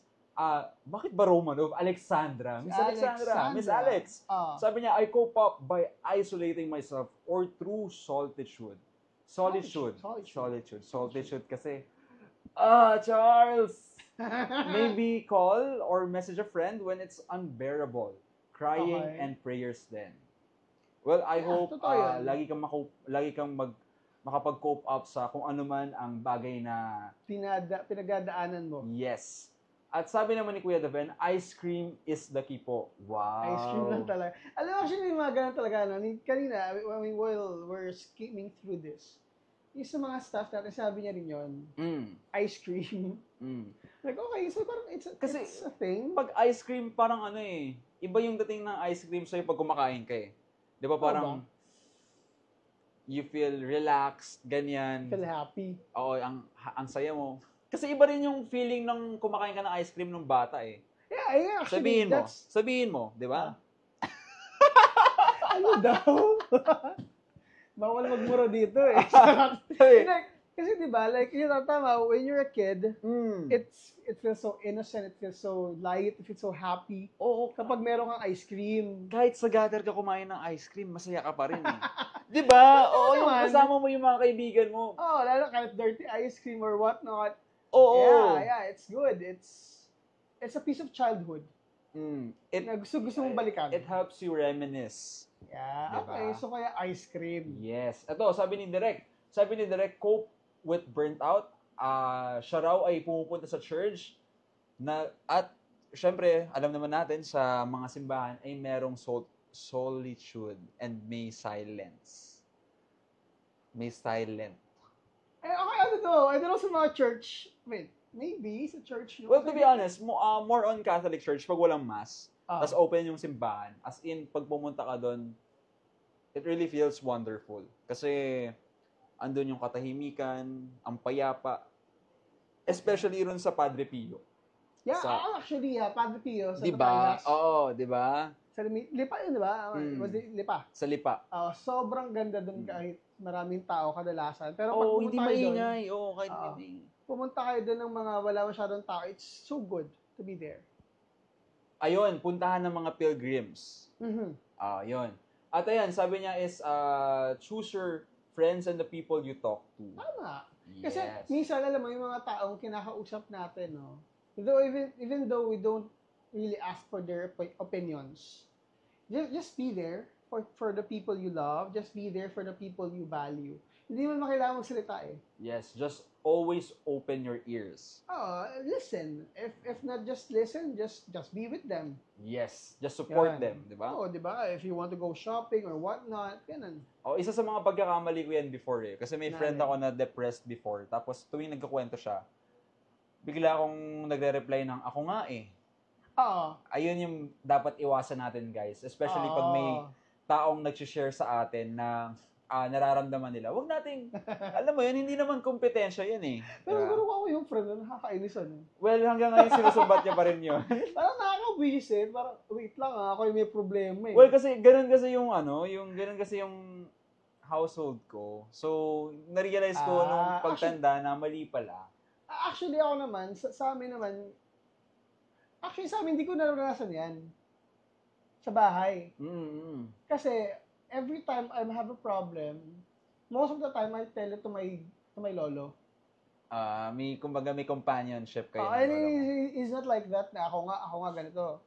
bakit ba Romanov? Alexandra. Miss Alexandra. Miss Alex. Sabi niya, I cope up by isolating myself or through solitude. Solitude kasi, Charles! Maybe call or message a friend when it's unbearable. Crying and prayers then. Well, I hope lagi kang makapag-cope up sa kung ano man ang bagay na pinagdadaanan mo. Yes. At sabi naman ni Kuya Daven, ice cream is the key po. Wow. Ice cream lang talaga. Alam mo, actually, may mga ganun talaga. Kanina, while we're skimming through this, yung sa mga stuff natin, sabi niya rin yun, ice cream. Like, okay, so parang it's a thing. Pag ice cream, parang iba yung dating ng ice cream sa'yo pag kumakain ka eh. Di ba parang, you feel relaxed, ganyan. Feel happy. Oo, ang saya mo. Kasi iba rin yung feeling ng kumakain ka ng ice cream nung bata eh. Yeah, actually, Sabihin mo, di ba? Ano daw? Bawal magmura dito eh. Kasi di ba, like, yun ang tama, when you're a kid, Mm. it feels so innocent, it feels so light, it feels so happy. Oo, Kapag meron kang ice cream. kahit sa gutter ka kumain ng ice cream, masaya ka pa rin eh. Di ba? Oo, yung naman. kasama mo yung mga kaibigan mo. Oh, lalo kahit dirty ice cream or whatnot. Oo. Yeah, it's good. It's a piece of childhood Mm. na gusto mong balikan. It helps you reminisce. Yeah, Diba? okay. So, kaya ice cream. Yes. Ito, sabi ni Direk, cope with burnt out. Siya raw ay pumupunta sa church at syempre, alam naman natin sa mga simbahan ay merong solitude and may silence. May silent. Eh, okay, ano to? I don't know sa mga church. Wait, maybe sa church. Well, to be honest, more on Catholic church pag walang mass, tas Ah. open yung simbahan. As in, pag pumunta ka doon, it really feels wonderful. Kasi, andun yung katahimikan, ang payapa. Especially rin sa Padre Pio. Yeah, actually, Padre Pio sa Diba? Batangas. Oo, diba? Sa Lipa yun, di ba? Was it Lipa? Sa Lipa. Sobrang ganda dun kahit maraming tao kadalasan. Pero pag Oo, pumunta hindi kayo dun, maingay. Oo, kahit Oo. hindi. pumunta kayo dun ng mga wala masyadong tao, it's so good to be there. Ayun, puntahan ng mga pilgrims. Mhm. Yun. At ayan, sabi niya is, choose your friends and the people you talk to. Tama. Kasi Yes. minsan, alam mo, yung mga taong kinakausap natin, no? Even though we don't really ask for their opinions, just be there for the people you love, just be there for the people you value. Hindi mo kailangan magsalita eh. Yes, just always open your ears. Listen. If not just listen, just be with them. Yes, just support Yan. them, di ba? Di ba? If you want to go shopping or whatnot, ganun. Isa sa mga pagkakamali ko yan before eh. Kasi may friend Nani? ako na depressed before. Tapos tuwing nagkakwento siya, bigla akong nagre-reply ng, ako nga eh. Oo. Ayun yung dapat iwasan natin, guys. Especially pag may taong nag-share sa atin na nararamdaman nila. Huwag nating, alam mo yun, hindi naman kompetensya yan eh. Pero Diba? siguro ako yung friend na nakakainisan. Well, hanggang ngayon sinusumbat niya pa rin yun. Parang nakaka-visit. Parang, wait lang ako yung may problema eh. Well, kasi ganun kasi yung household ko. So, na-realize ko nung pagtanda na mali pala. Actually, ako naman, sa amin naman, sa amin, hindi ko naranasan yan. Sa bahay. Mm-hmm. Kasi, every time I have a problem, most of the time, I tell it to my lolo. Kumbaga may companionship kayo. And it's not like that na ako nga ganito.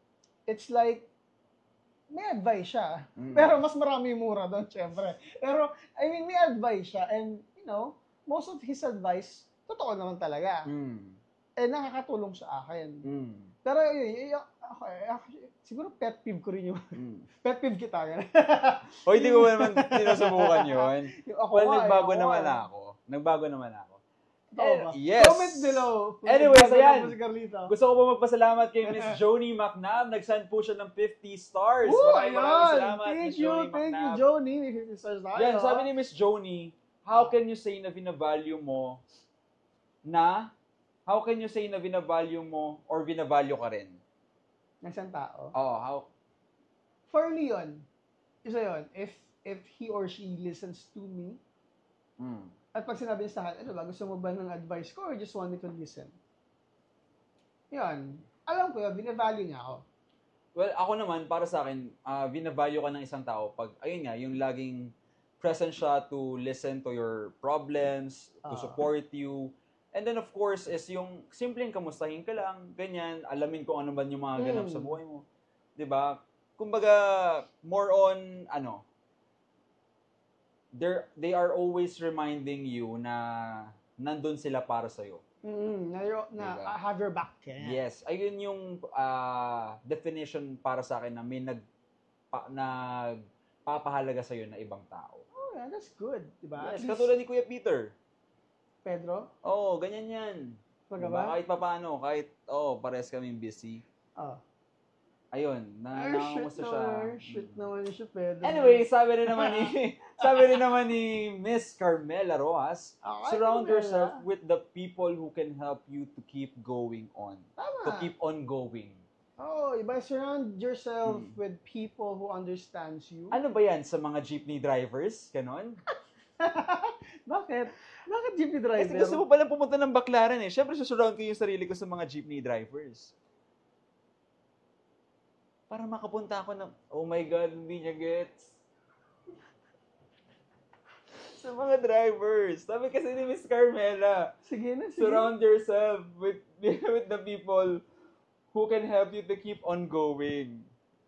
It's like, may advice siya. Pero mas marami yung mura doon, syempre. Pero, may advice siya. And, most of his advice, totoo naman talaga. Nakakatulong sa akin. Pero, siguro pet peeve ko rin yung, pet peeve kita. O, hindi ko naman sinusubukan yun. Well, nagbago naman ako. Yes. Comment below. Anyways, ayan. Si Carlito. Gusto ko po magpasalamat kay Miss Joni McNabb. Nag-send po siya ng 50 stars. Maraming salamat, Miss Joni McNabb. Thank you, Joni. 50 stars tayo. Yan, sabi ni Miss Joni, how can you say na binavalue mo or binavalue ka rin? Ng isang tao? How? For me yun. Isa yun. If he or she listens to me, at pag sinabi niya sa akin, gusto mo ba ng advice ko or just want me to listen? Yun. Alam ko yun, binavalue niya ako. Well, ako naman, para sa akin, binavalue ka ng isang tao pag, ayun nga, yung laging present siya to listen to your problems, to support you. And then, of course, is yung simpleng kamustahin ka lang, ganyan, alamin kung ano ba yung mga ganap sa buhay mo. 'Di ba? Kumbaga, more on, they are always reminding you na nandun sila para sa'yo. Na have your back. Yes. Ayun yung definition para sa akin na may nagpapahalaga sa'yo na ibang tao. Oh, yeah, that's good. Diba? Yes, katulad ni Kuya Peter. Pedro? Oo, ganyan yan. Diba? Kahit papaano, pares kaming busy. Ayun, nakamusta siya. Shit naman siya, Pedro. Anyway, sabi rin naman ni Miss Carmela Rojas, surround yourself with the people who can help you to keep going on. Tama. To keep on going. Iba, surround yourself with people who understands you. Ano ba yan? Sa mga jeepney drivers? Ganon? Bakit? Bakit jeepney driver? Kasi gusto mo palang pumunta ng Baclaran eh. Siyempre, susurround ko yung sarili ko sa mga jeepney drivers. Para makapunta ako ng, oh my God, hindi niya gets. Sa mga drivers. Sabi kasi ni Miss Carmela, Sige na, sige. surround yourself with the people who can help you to keep on going.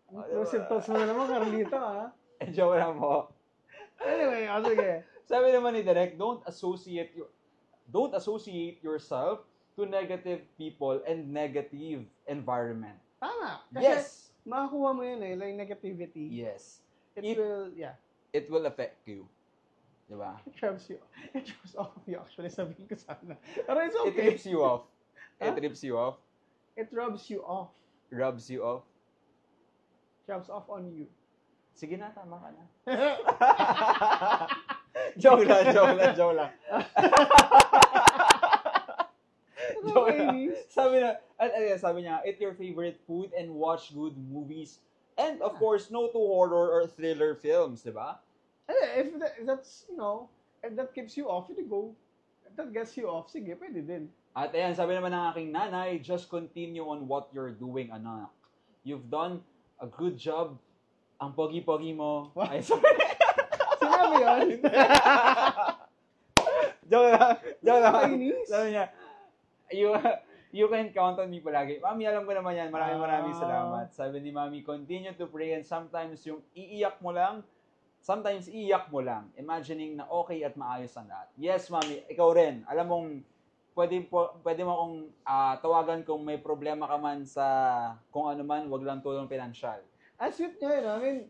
Inclusive thoughts mo na naman, Carlito, ha? Joke lang po. Anyway, sige. Sabi naman ni Direk, don't associate yourself to negative people and negative environment. Tama. Kasi Yes. makakuha mo yun like negativity. Yes. It will affect you. Diba? It rubs off of you, actually, sabihin ko sana. Pero it's It okay. trips you off. It Huh? trips you off. It rubs you off. Rubs you off. Rubs off on you. Sige na, tama ka na. joke lang. Joke lang. Sabi niya, eat your favorite food and watch good movies. And of course, no to horror or thriller films, di ba? If that's, if that keeps you off, you go. If that gets you off, sige, pwede din. At ayan, sabi naman ng aking nanay, just continue on what you're doing, anak. You've done a good job. Ang pogi-pogi mo. What? Ay, sorry. Sinabi yun? Joke lang. Chinese? Sabi niya, you can count on me palagi. Mami, alam ko naman yan. Maraming salamat. Sabi ni Mami, continue to pray and sometimes yung iiyak mo lang, imagining na okay at maayos ang lahat. Yes, Mami, ikaw rin. Alam mong, pwede mo akong tawagan kung may problema ka man sa kung ano man, wag lang tulong pinansyal. Ang sweet niya, I mean,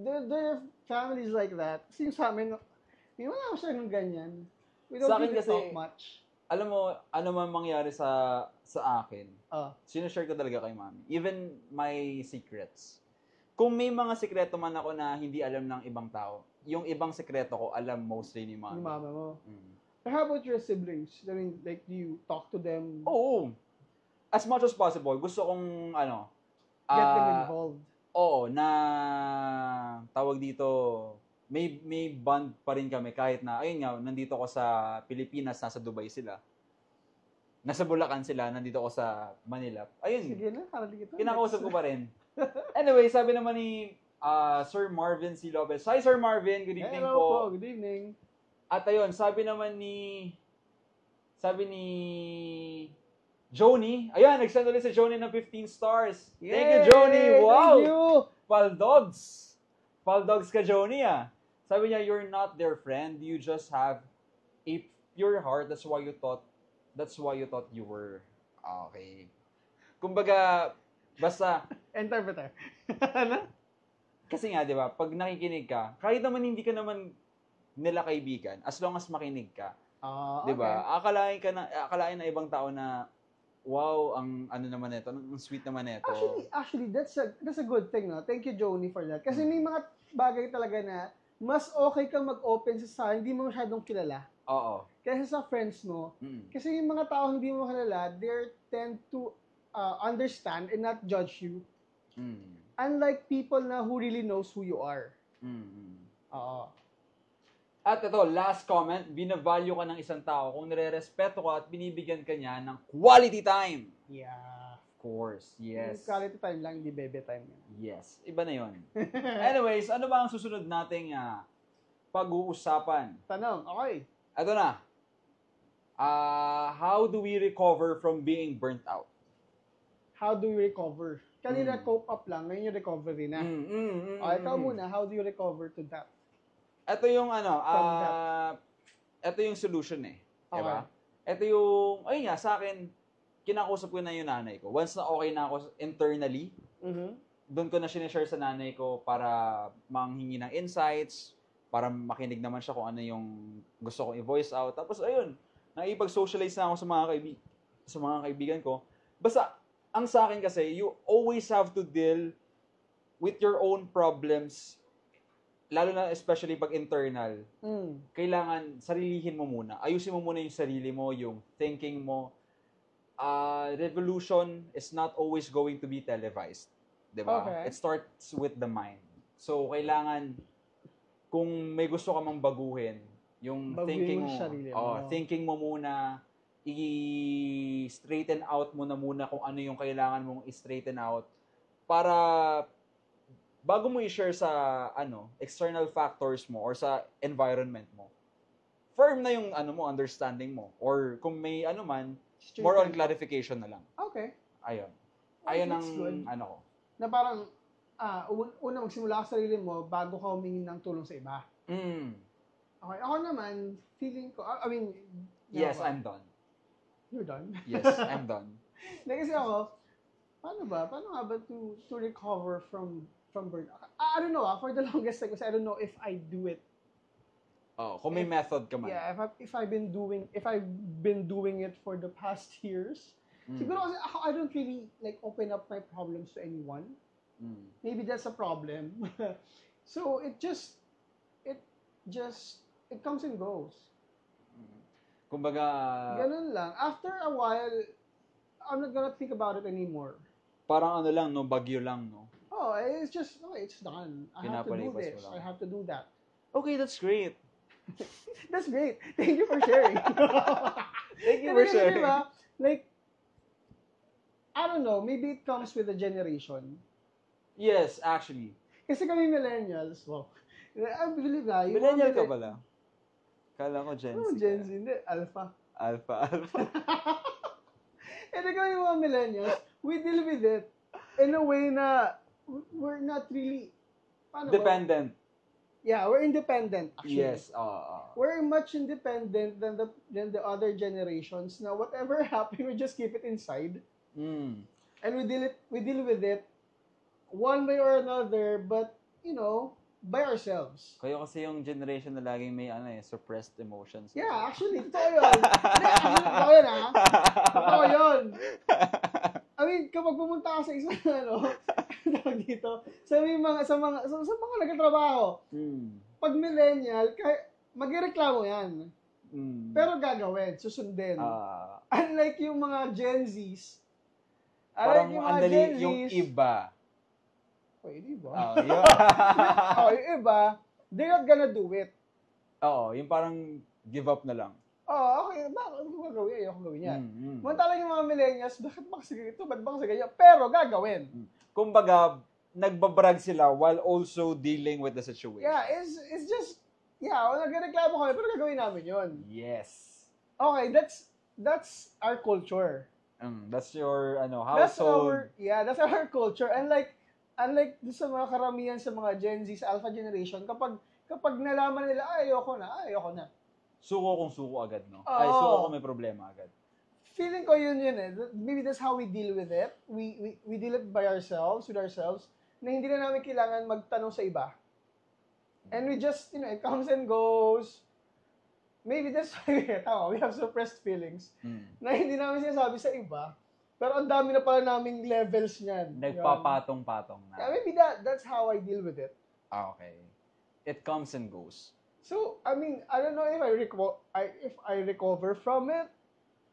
there are families like that. Kasi sa amin, wala ko siya ng ganyan. We don't Sa akin really kasi, talk much. Alam mo, ano man mangyari sa akin, sinashare ko talaga kay Mami. Even my secrets. Kung may mga sikreto man ako na hindi alam ng ibang tao, yung ibang sikreto ko, alam mostly ni Mami. Ni mama mo. But how about your siblings? I mean, like, do you talk to them? Oo. As much as possible. Gusto kong, Get them involved. Oo, na tawag dito, may bond pa rin kami kahit na, ayun nga, nandito ko sa Pilipinas, nasa Dubai sila. Nasa Bulacan sila, nandito ko sa Manila. Ayun, Sige na, karating ito. kinakausap ko pa rin. Anyway, sabi naman ni Sir Marvin C. Lopez. Hi, Sir Marvin. Good evening Hello po. Good evening. At ayun, sabi ni Joni. Ayan, nag-send ulit si Joni ng 15 stars. Yay! Thank you, Joni. Wow! Thank you! Paldogs ka, Joni, ah. Sabi niya, you're not their friend. You just have a pure heart. That's why you thought you were. Okay. Kumbaga, basta, Interpreter. Ano? kasi nga, di ba, pag nakikinig ka, kahit naman hindi ka naman nila kaibigan, as long as makinig ka, di ba, akalain na ibang tao na, wow, ang ano naman ito, ang sweet naman ito. Actually, that's a good thing, no? Thank you, Joni, for that. Kasi may mga bagay talaga na mas okay kang mag-open sa hindi mo masyadong kilala. Oo. Kaysa sa friends mo. Mm. Kasi yung mga tao hindi mo kilala, they tend to understand and not judge you. Mm. Unlike people na who really knows who you are. Mm. Oo. At ito, last comment, binavalue ka ng isang tao kung nire-respeto ka at binibigyan ka niya ng quality time. Yeah. Of course, yes. Yung quality time lang, hindi bebe time. Yes, iba na yon. Anyways, ano ba ang susunod nating pag-uusapan? Tanong, okay. Ito na. How do we recover from being burnt out? How do we recover? Kanina cope up lang, ngayon yung recovery na. Ikaw muna, how do you recover to that? Ito yung ito yung solution eh. Diba? Ito yung, ayun nga, sa akin, kinakausap ko na yung nanay ko. Once na okay na ako internally, doon ko na sinishare sa nanay ko para manghingi ng insights, para makinig naman siya kung ano yung gusto kong i-voice out. Tapos ayun, naipag-socialize na ako sa mga kaibigan ko. Basta, ang sa akin kasi, you always have to deal with your own problems, lalo na especially pag internal. Kailangan sarilihin mo muna. Ayusin mo muna yung sarili mo, yung thinking mo. Revolution is not always going to be televised. Diba? Okay. It starts with the mind. So, kailangan, kung may gusto ka mang baguhin, Yung Baguhin thinking mo mo, yung sarili thinking mo muna, i-straighten out mo na muna kung ano yung kailangan mong i-straighten out para bago mo i-share sa external factors mo or sa environment mo. Firm na yung understanding mo or kung may man, more on clarification na lang. Okay. Ayun. Well, Ayun ang that's good. ko. Na parang, una magsimula ka sa sarili mo bago ka humingi ng tulong sa iba. Okay. Ako naman, feeling ko, yes, I'm done. You're done? Yes, I'm done. Kasi ako, paano nga ba to recover from burnout? I don't know, for the longest time, kasi I don't know if I do it. Kung may method ka man. Yeah, if I've been doing it for the past years, siguro kasi ako, I don't really open up my problems to anyone. Maybe that's a problem. So it comes and goes. Kumbaga, ganun lang. After a while, I'm not gonna think about it anymore. Parang lang, no? Bagyo lang, no? Oh, it's just, it's done. I have to do this. I have to do that. Okay, that's great. That's great. Thank you for sharing. Thank you for sharing. Diba, I don't know, maybe it comes with the generation. Yes, actually. Kasi kami millennials, I believe na. Millennial ka pala? Kala ko Gen Z. Gen Z, hindi. Alpha. And kami mga millennials, we deal with it in a way na we're not really dependent. Yeah, we're independent actually. Yes. We're much independent than the other generations. Now, whatever happens, we just keep it inside. And we deal with it one way or another, but by ourselves. Kayo kasi yung generation na laging may suppressed emotions. Yeah, actually, totoo yun. Totoo yun, ha? Totoo yun. I mean, kapag pumunta ka sa isang, tawag dito, sa mga nagtatrabaho, pag millennial, magreklamo yan. Pero gagawin, susundin. Unlike yung mga Gen Zs, parang andali yung iba. Yung iba, they're not gonna do it. Oo, yung parang give up na lang. Okay, bakit ko gagawin? Ayoko gawin yan. Mantalang yung mga millennials, bakit ba kasi ganito? Ba't ba kasi ganyan? Pero gagawin. Kumbaga, nagbabrag sila while also dealing with the situation. Yeah, it's just, nagreklamo kami, pero gagawin namin yun. Yes. Okay, that's our culture. That's your household. That's our culture. Unlike sa mga karamihan sa mga Gen Z, sa Alpha Generation, kapag nalaman nila, ayoko na. Suko kung suko agad, no? Suko kung may problema agad. Feeling ko yun eh. Maybe that's how we deal with it. We deal it with ourselves, na hindi na namin kailangan magtanong sa iba. And we just, it comes and goes. Maybe that's why we have suppressed feelings na hindi namin sinasabi sa iba. Pero ang dami na pala naming levels niyan. Nagpapatong-patong na. Yeah, maybe that's how I deal with it. Okay. It comes and goes. So, I don't know if I recover from it.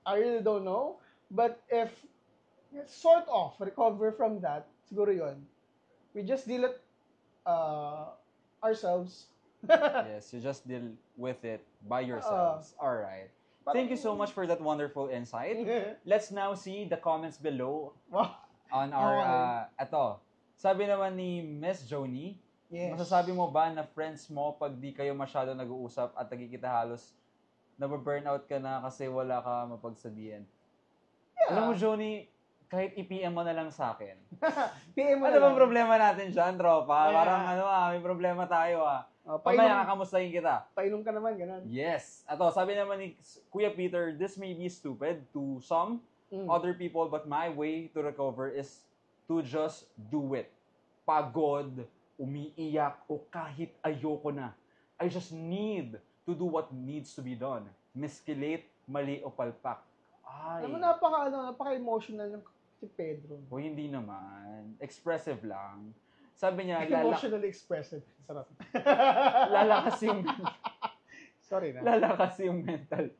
I really don't know. But if sort of recover from that, siguro yun. We just deal it ourselves. Yes, you just deal with it by yourselves. All right. Thank you so much for that wonderful insight. Let's now see the comments below on our, sabi naman ni Miss Joni, masasabi mo ba na friends mo pag di kayo masyado nag-uusap at nagkikita halos, nababurnout ka na kasi wala ka mapagsabihan? Yeah. Alam mo, Joni, kahit i-PM mo na lang sa akin. PM mo ano bang problema natin dyan, tropa? Yeah. Parang may problema tayo Pamaya kakamustahin kita. Painom ka naman, ganun. Yes. Sabi naman ni Kuya Peter, this may be stupid to some other people, but my way to recover is to just do it. Pagod, umiiyak, o kahit ayoko na. I just need to do what needs to be done. Miscalate, mali o palpak. Alam mo, napaka-emotional ng si Pedro. O hindi naman. Expressive lang. Sabi niya, emotionally expressive. Sarap. Lalakas yung sorry na. Lalakas yung mental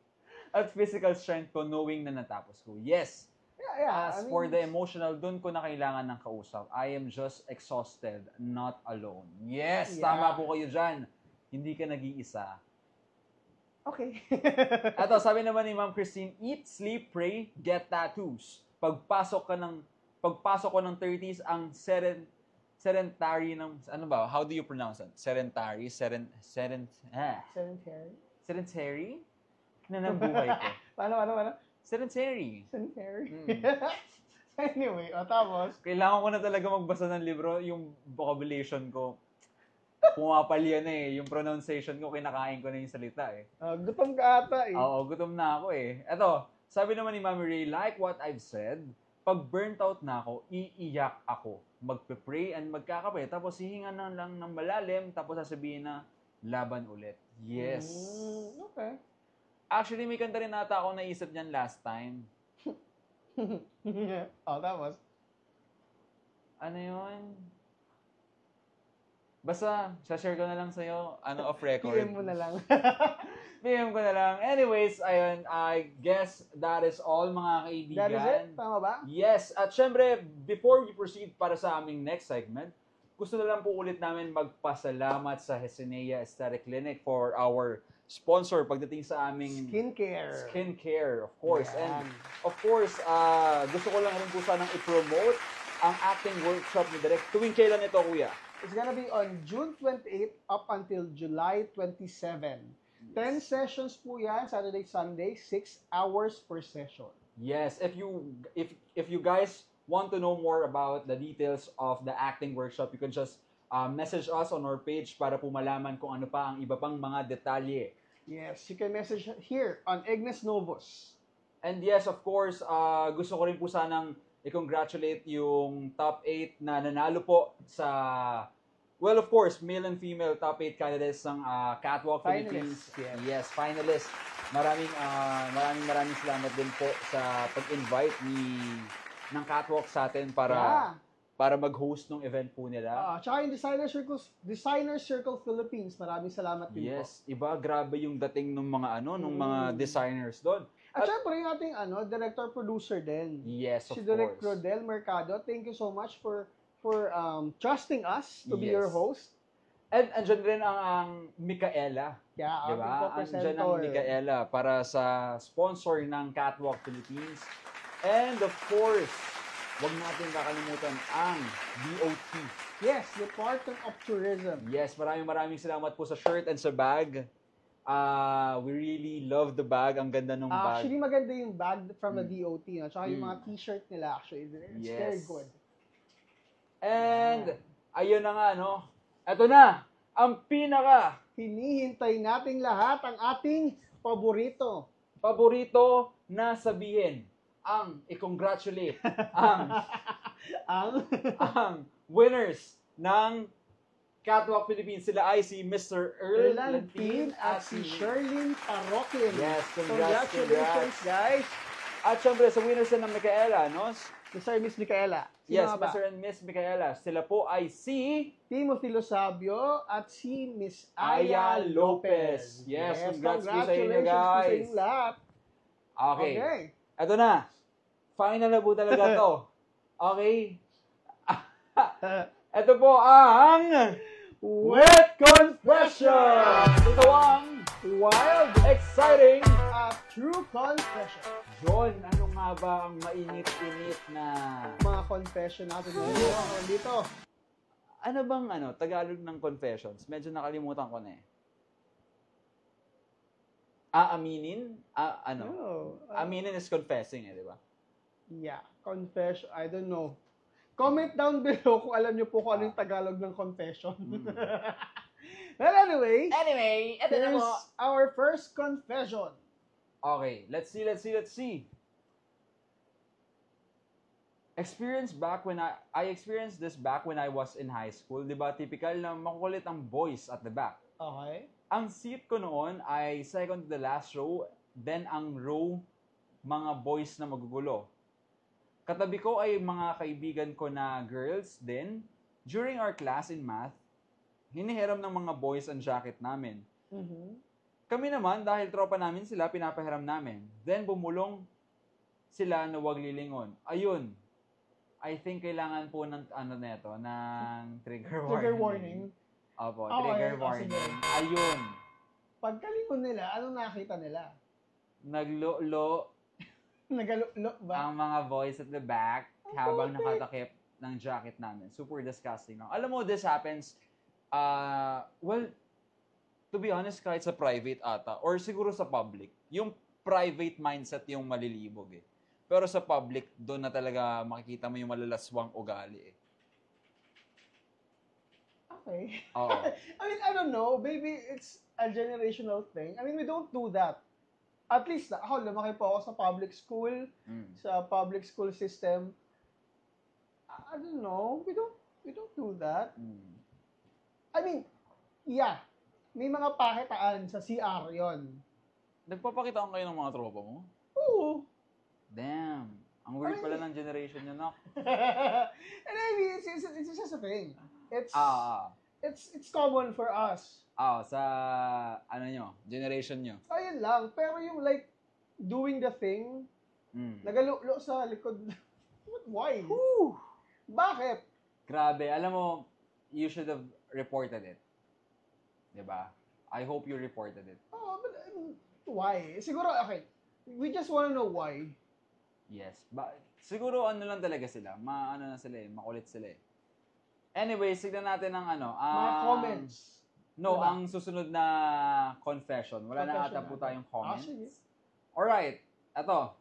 at physical strength ko knowing na natapos ko. Yes. Yeah. As for the emotional, dun ko na kailangan ng kausap. I am just exhausted, not alone. Yes, tama po kayo dyan. Hindi ka nag-iisa. Okay. Ito, sabi naman ni Ma'am Christine, eat, sleep, pray, get tattoos. Pagpasok ko ng 30s, ang sedentary ng, ano ba? How do you pronounce it? Sedentary? Sedentary. Sedentary? Na ng buhay ko. Paano? Sedentary. Sedentary. Anyway, tapos? Kailangan ko na talaga magbasa ng libro. Yung vocabulation ko, pumapalya na eh. Yung pronunciation ko, kinakain ko na yung salita eh. Gutom ka ata eh. Oo, gutom na ako eh. Eto, sabi naman ni Mami Ray, like what I've said, pag burnt out na ako, iiyak ako. Magpe-pray and magkakape. Tapos hihinga na lang ng malalim, tapos sasabihin na, laban ulit. Yes. Okay. Actually, may kanta rin nata ako naisip niyan last time. Tapos? Ano yun? Basta, share ko na lang sa'yo, off record. PM mo na lang. PM ko na lang. Anyways, ayun, I guess that is all mga kaibigan. That is it? Tama ba? Yes. At syempre, before we proceed para sa aming next segment, gusto na lang po ulit namin magpasalamat sa Hesinea Aesthetic Clinic for our sponsor pagdating sa aming skincare, of course. Yeah. And of course, gusto ko lang rin po sanang i-promote ang acting workshop ni Direk. Tuwing kailan ito, kuya? It's gonna be on June 28 up until July 27. 10 sessions po yan, Saturday, Sunday, 6 hours per session. Yes, if you guys want to know more about the details of the acting workshop, you can just message us on our page para po malaman kung ano pa ang iba pang mga detalye. Yes, you can message here on Ignis Novos. And yes, of course, gusto ko rin po sanang i-congratulate yung top 8 na nanalo po sa, well, of course, male and female top 8 candidates ng Catwalk Philippines. Yes, finalists. Maraming salamat din po sa pag-invite ng Catwalk sa atin para mag-host ng event po nila. Tsaka yung Designer Circle Philippines, maraming salamat din po. Yes, iba, grabe yung dating ng mga mga designers doon. At syempre yung ating director-producer din. Yes, of course. Si Direk Rodel Mercado, thank you so much for trusting us to be your host. And andyan rin ang Micaela. Yeah, diba? Andyan ang Micaela para sa sponsor ng Catwalk Philippines. And of course, huwag natin kakalimutan ang DOT. Yes, Department of Tourism. Yes, maraming salamat po sa shirt and sa bag. We really love the bag. Ang ganda ng bag. Actually, maganda yung bag from the DOT. No? Tsaka yung mga t-shirt nila, actually. It's very good. And, ayun na nga, no? Ito na, ang pinaka hinihintay nating lahat, ang ating paborito. Paborito na sabihin. Ang i-congratulate ang winners ng Catwalk Philippines. Sila ay si Mr. Earl Lantin at si Sherlyn Parokin. Yes, congratulations, guys. At syempre sa winners ng Micaela, no? Mr. and Miss Micaela. Yes, Mr. and Miss Micaela. Sila po ay si Timothy Losabio at si Miss Aya Lopez. Yes, congrats po sa inyo, guys. Sa lahat. Okay. Ito na. Final na po talaga to. Okay? Ito po ang Wet Confession! Ito ang wild, exciting, true confession. John, ano nga ba ang mainit-init na mga confession natin dito? Ano bang Tagalog ng confessions? Medyo nakalimutan ko na eh. Aminin? Aminin is confessing di ba? Yeah, confession. I don't know. Comment down below kung alam niyo po kung ano yung Tagalog ng confession. Well, anyway, ito na po. Our first confession. Okay, let's see. I experienced this back when I was in high school. Diba, typical na makukulit ang boys at the back. Okay. Ang seat ko noon ay second to the last row, then ang row, mga boys na magugulo. Katabi ko ay mga kaibigan ko na girls din. During our class in math, hinihiram ng mga boys ang jacket namin. Mm-hmm. Kami naman, dahil tropa namin sila, pinapahiram namin. Then bumulong sila na wag lilingon. Ayun. I think kailangan po ng ng trigger warning. Opo, trigger warning. Ayun. Pagkalingon nila, anong nakita nila? Naglo-lo Nagalo ba? ang mga boys at the back habang nakatakip ng jacket namin. Super disgusting lang. Alam mo, this happens, well, to be honest, kahit sa private ata, or siguro sa public, yung private mindset yung malilibog eh. Pero sa public, doon na talaga makikita mo yung malalaswang ugali eh. Okay. Oo. I mean, I don't know. Maybe it's a generational thing. I mean, we don't do that. At least, ako, lumaki po ako sa public school, sa public school system. I don't know. We don't do that. I mean, yeah. May mga pakitaan sa CR yon. Nagpapakitaan kayo ng mga tropa mo? Oo. Damn. Ang weird pala ng generation nyo, no? And I mean, it's just a thing. It's common for us. Sa, ano nyo, generation nyo. Ayun lang. Pero yung like, doing the thing, nagalulo sa likod. Why? Whew. Bakit? Grabe. Alam mo, you should have reported it. Diba? I hope you reported it. Oh, but why? Siguro, okay. We just wanna know why. Yes. Siguro ano lang talaga sila. Ano na sila eh. Makulit sila eh. Anyways, signan natin ang ano. Mga comments. No, Diba? ang susunod na confession. Wala na ata po tayong comments. Sige. Alright. Eto.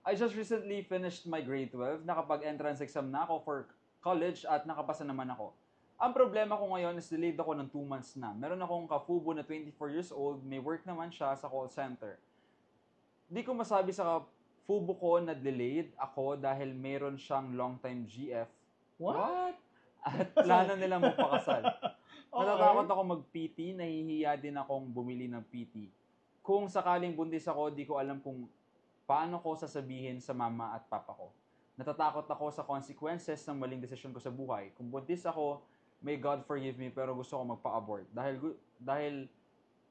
I just recently finished my grade 12. Nakapag-entrance exam na ako for college at nakapasa naman ako. Ang problema ko ngayon is delayed ako ng 2 months na. Meron akong kafubo na 24 years old. May work naman siya sa call center. Di ko masabi sa kafubo ko na delayed ako dahil meron siyang long-time GF. What? At plano nila magpakasal. Okay. Natatakot ako mag-PT, nahihiya din akong bumili ng PT. Kung sakaling buntis ako, di ko alam kung paano ko sasabihin sa mama at papa ko. Natatakot ako sa consequences ng maling desisyon ko sa buhay. Kung buntis ako, may God forgive me, pero gusto ko magpa-abort. Dahil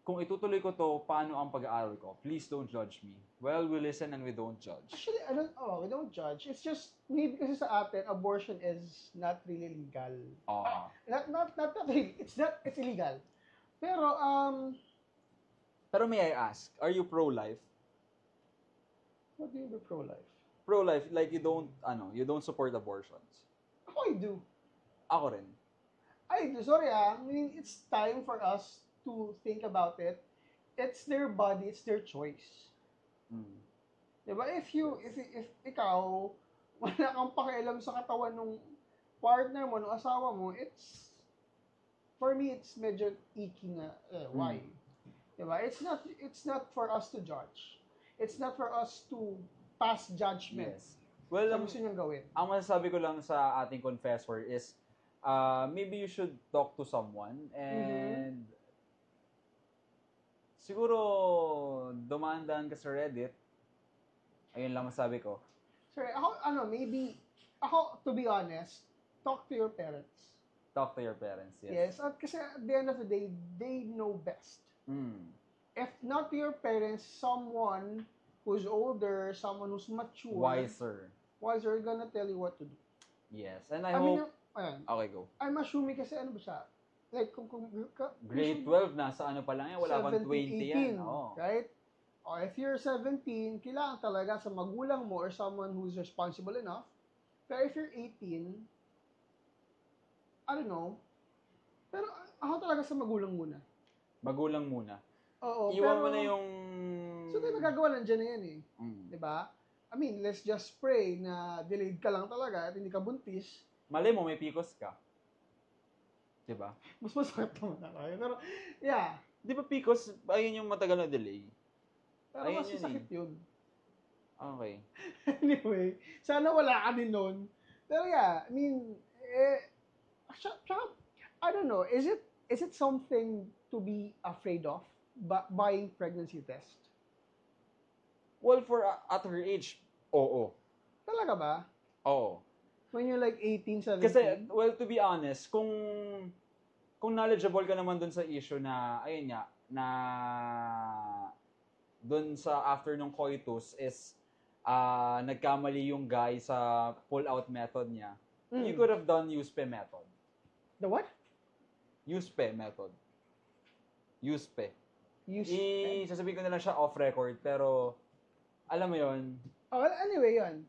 kung itutuloy ko to, paano ang pag-aaral ko? Please don't judge me. Well, we listen and we don't judge. Actually, we don't judge. It's just, maybe kasi sa atin, abortion is not really legal. Not really. It's illegal. Pero, Pero may I ask, are you pro-life? what do you do pro-life? Pro-life, like you don't support abortions. Ako, I do. Ako rin. I do. Sorry I mean, it's time for us to think about it. It's their body, it's their choice. Diba? If ikaw, wala kang pakialam sa katawan ng partner mo, ng asawa mo, for me, it's medyo icky na, why? Diba? It's not for us to judge. It's not for us to pass judgment. Yes. Well, Sa gusto niyang gawin. ang masasabi ko lang sa ating confessor is, maybe you should talk to someone and siguro dumaan-daan ka sa Reddit. Ayun lang masabi ko. Sorry, ako, to be honest, talk to your parents. Talk to your parents, yes. Yes, at kasi at the end of the day, they know best. If not to your parents, someone who's older, someone who's mature, Wiser. gonna tell you what to do. Yes. And I mean, hope... Okay, go. I'm assuming kasi ano ba siya? Like, kung Grade 12, nasa ano pa lang yan, wala pang 20 yan. 18, Oh. right? Or if you're 17, kailangan talaga sa magulang mo or someone who's responsible enough. Pero if you're 18, I don't know. Pero ako talaga sa magulang muna. Magulang muna. Oo, Iwan mo na yung... So, tayo magagawa nandiyan na yan eh. Diba? I mean, let's just pray na delayed ka lang talaga at hindi ka buntis. Mali mo, may PCOS ka. Diba? Mas masakit naman na tayo. Pero, yeah. Di ba PCOS, ayun yung matagal na delay? Pero Ayun mas yun masakit yun. Okay. Anyway, sana wala ka din nun. Pero yeah, I mean, I don't know, is it something to be afraid of? Buying pregnancy test? Well, for at her age, oo. Talaga ba? Oo. When you're like 18, 17? Kasi, well, to be honest, kung knowledgeable ka naman dun sa issue na, ayun nga, na dun sa after nung coitus is nagkamali yung guy sa pull-out method niya, you could have done USP method. The what? USP method. USP. sasabihin ko na lang siya off record, pero alam mo yon. Oh, anyway, yun.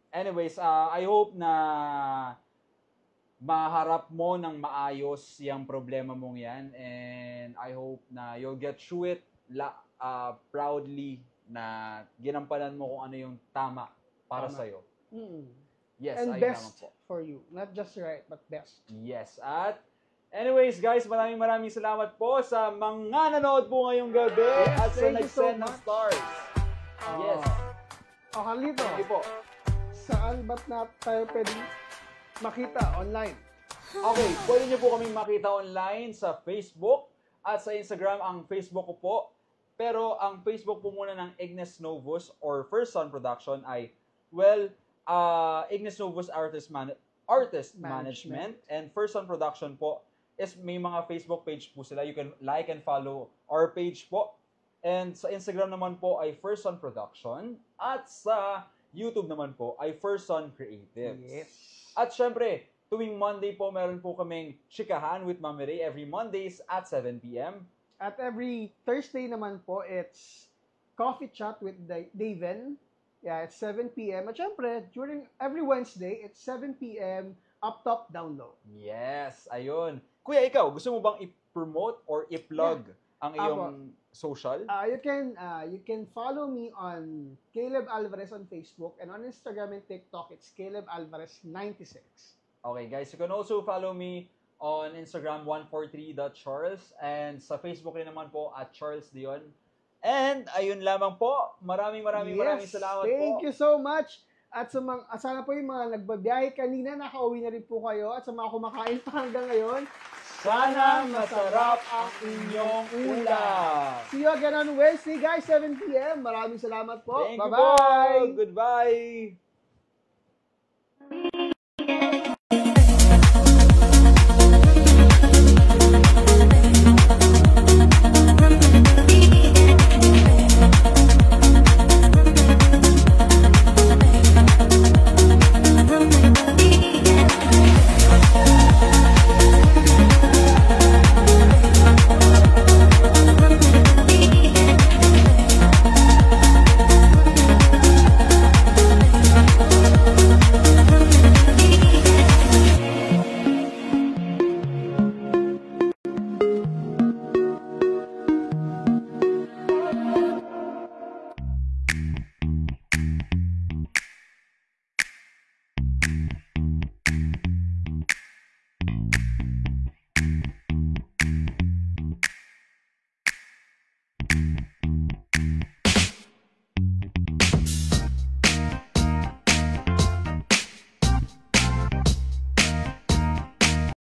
Anyways, I hope na maharap mo ng maayos yung problema mong yan, and I hope na you'll get through it proudly, na ginampanan mo kung ano yung tama para sa'yo. Yes, and ayun naman best po. for you. Not just right, but best. Yes, at anyways guys, maraming salamat po sa mga nanood po ngayong gabi at sa nag-send ng stars. Yes. Carlito. Sige po. Saan ba't na tayo pwedeng makita online? Okay, pwede niyo po kaming makita online sa Facebook at sa Instagram. Ang Facebook ko po, pero ang Facebook po muna ng Ignis Novus or First Son Production ay, Ignis Novus Artist Management, and First Son Production po is may mga Facebook page po sila. You can like and follow our page po. And sa Instagram naman po ay First Son Production, at sa YouTube naman po ay First Son Creatives. Yes. At syempre, tuwing Monday po meron po kaming Chikahan with Mami Ray every Mondays at 7 p.m. At every Thursday naman po, it's Coffee Chat with Daven. Yeah, it's 7 p.m. At syempre, during every Wednesday, it's 7 p.m. up top, down low. Yes, ayun. Kuya, ikaw, gusto mo bang i-promote or i-plug ang iyong social? You can follow me on Caleb Alvarez on Facebook, and on Instagram and TikTok, it's Caleb Alvarez 96. Okay, guys, you can also follow me on Instagram 143.charles, and sa Facebook rin naman po at Charles Dion. And ayun lamang po. Maraming salamat po. Thank you so much. At sa mga, sana po yung mga nagbabiyahe kanina, nakauwi na rin po kayo. At sa mga kumakain pa hanggang ngayon, sana masarap ang inyong ulam. See you again on Wednesday, guys, 7 p.m. Maraming salamat po. Thank you Bye-bye. po. Goodbye.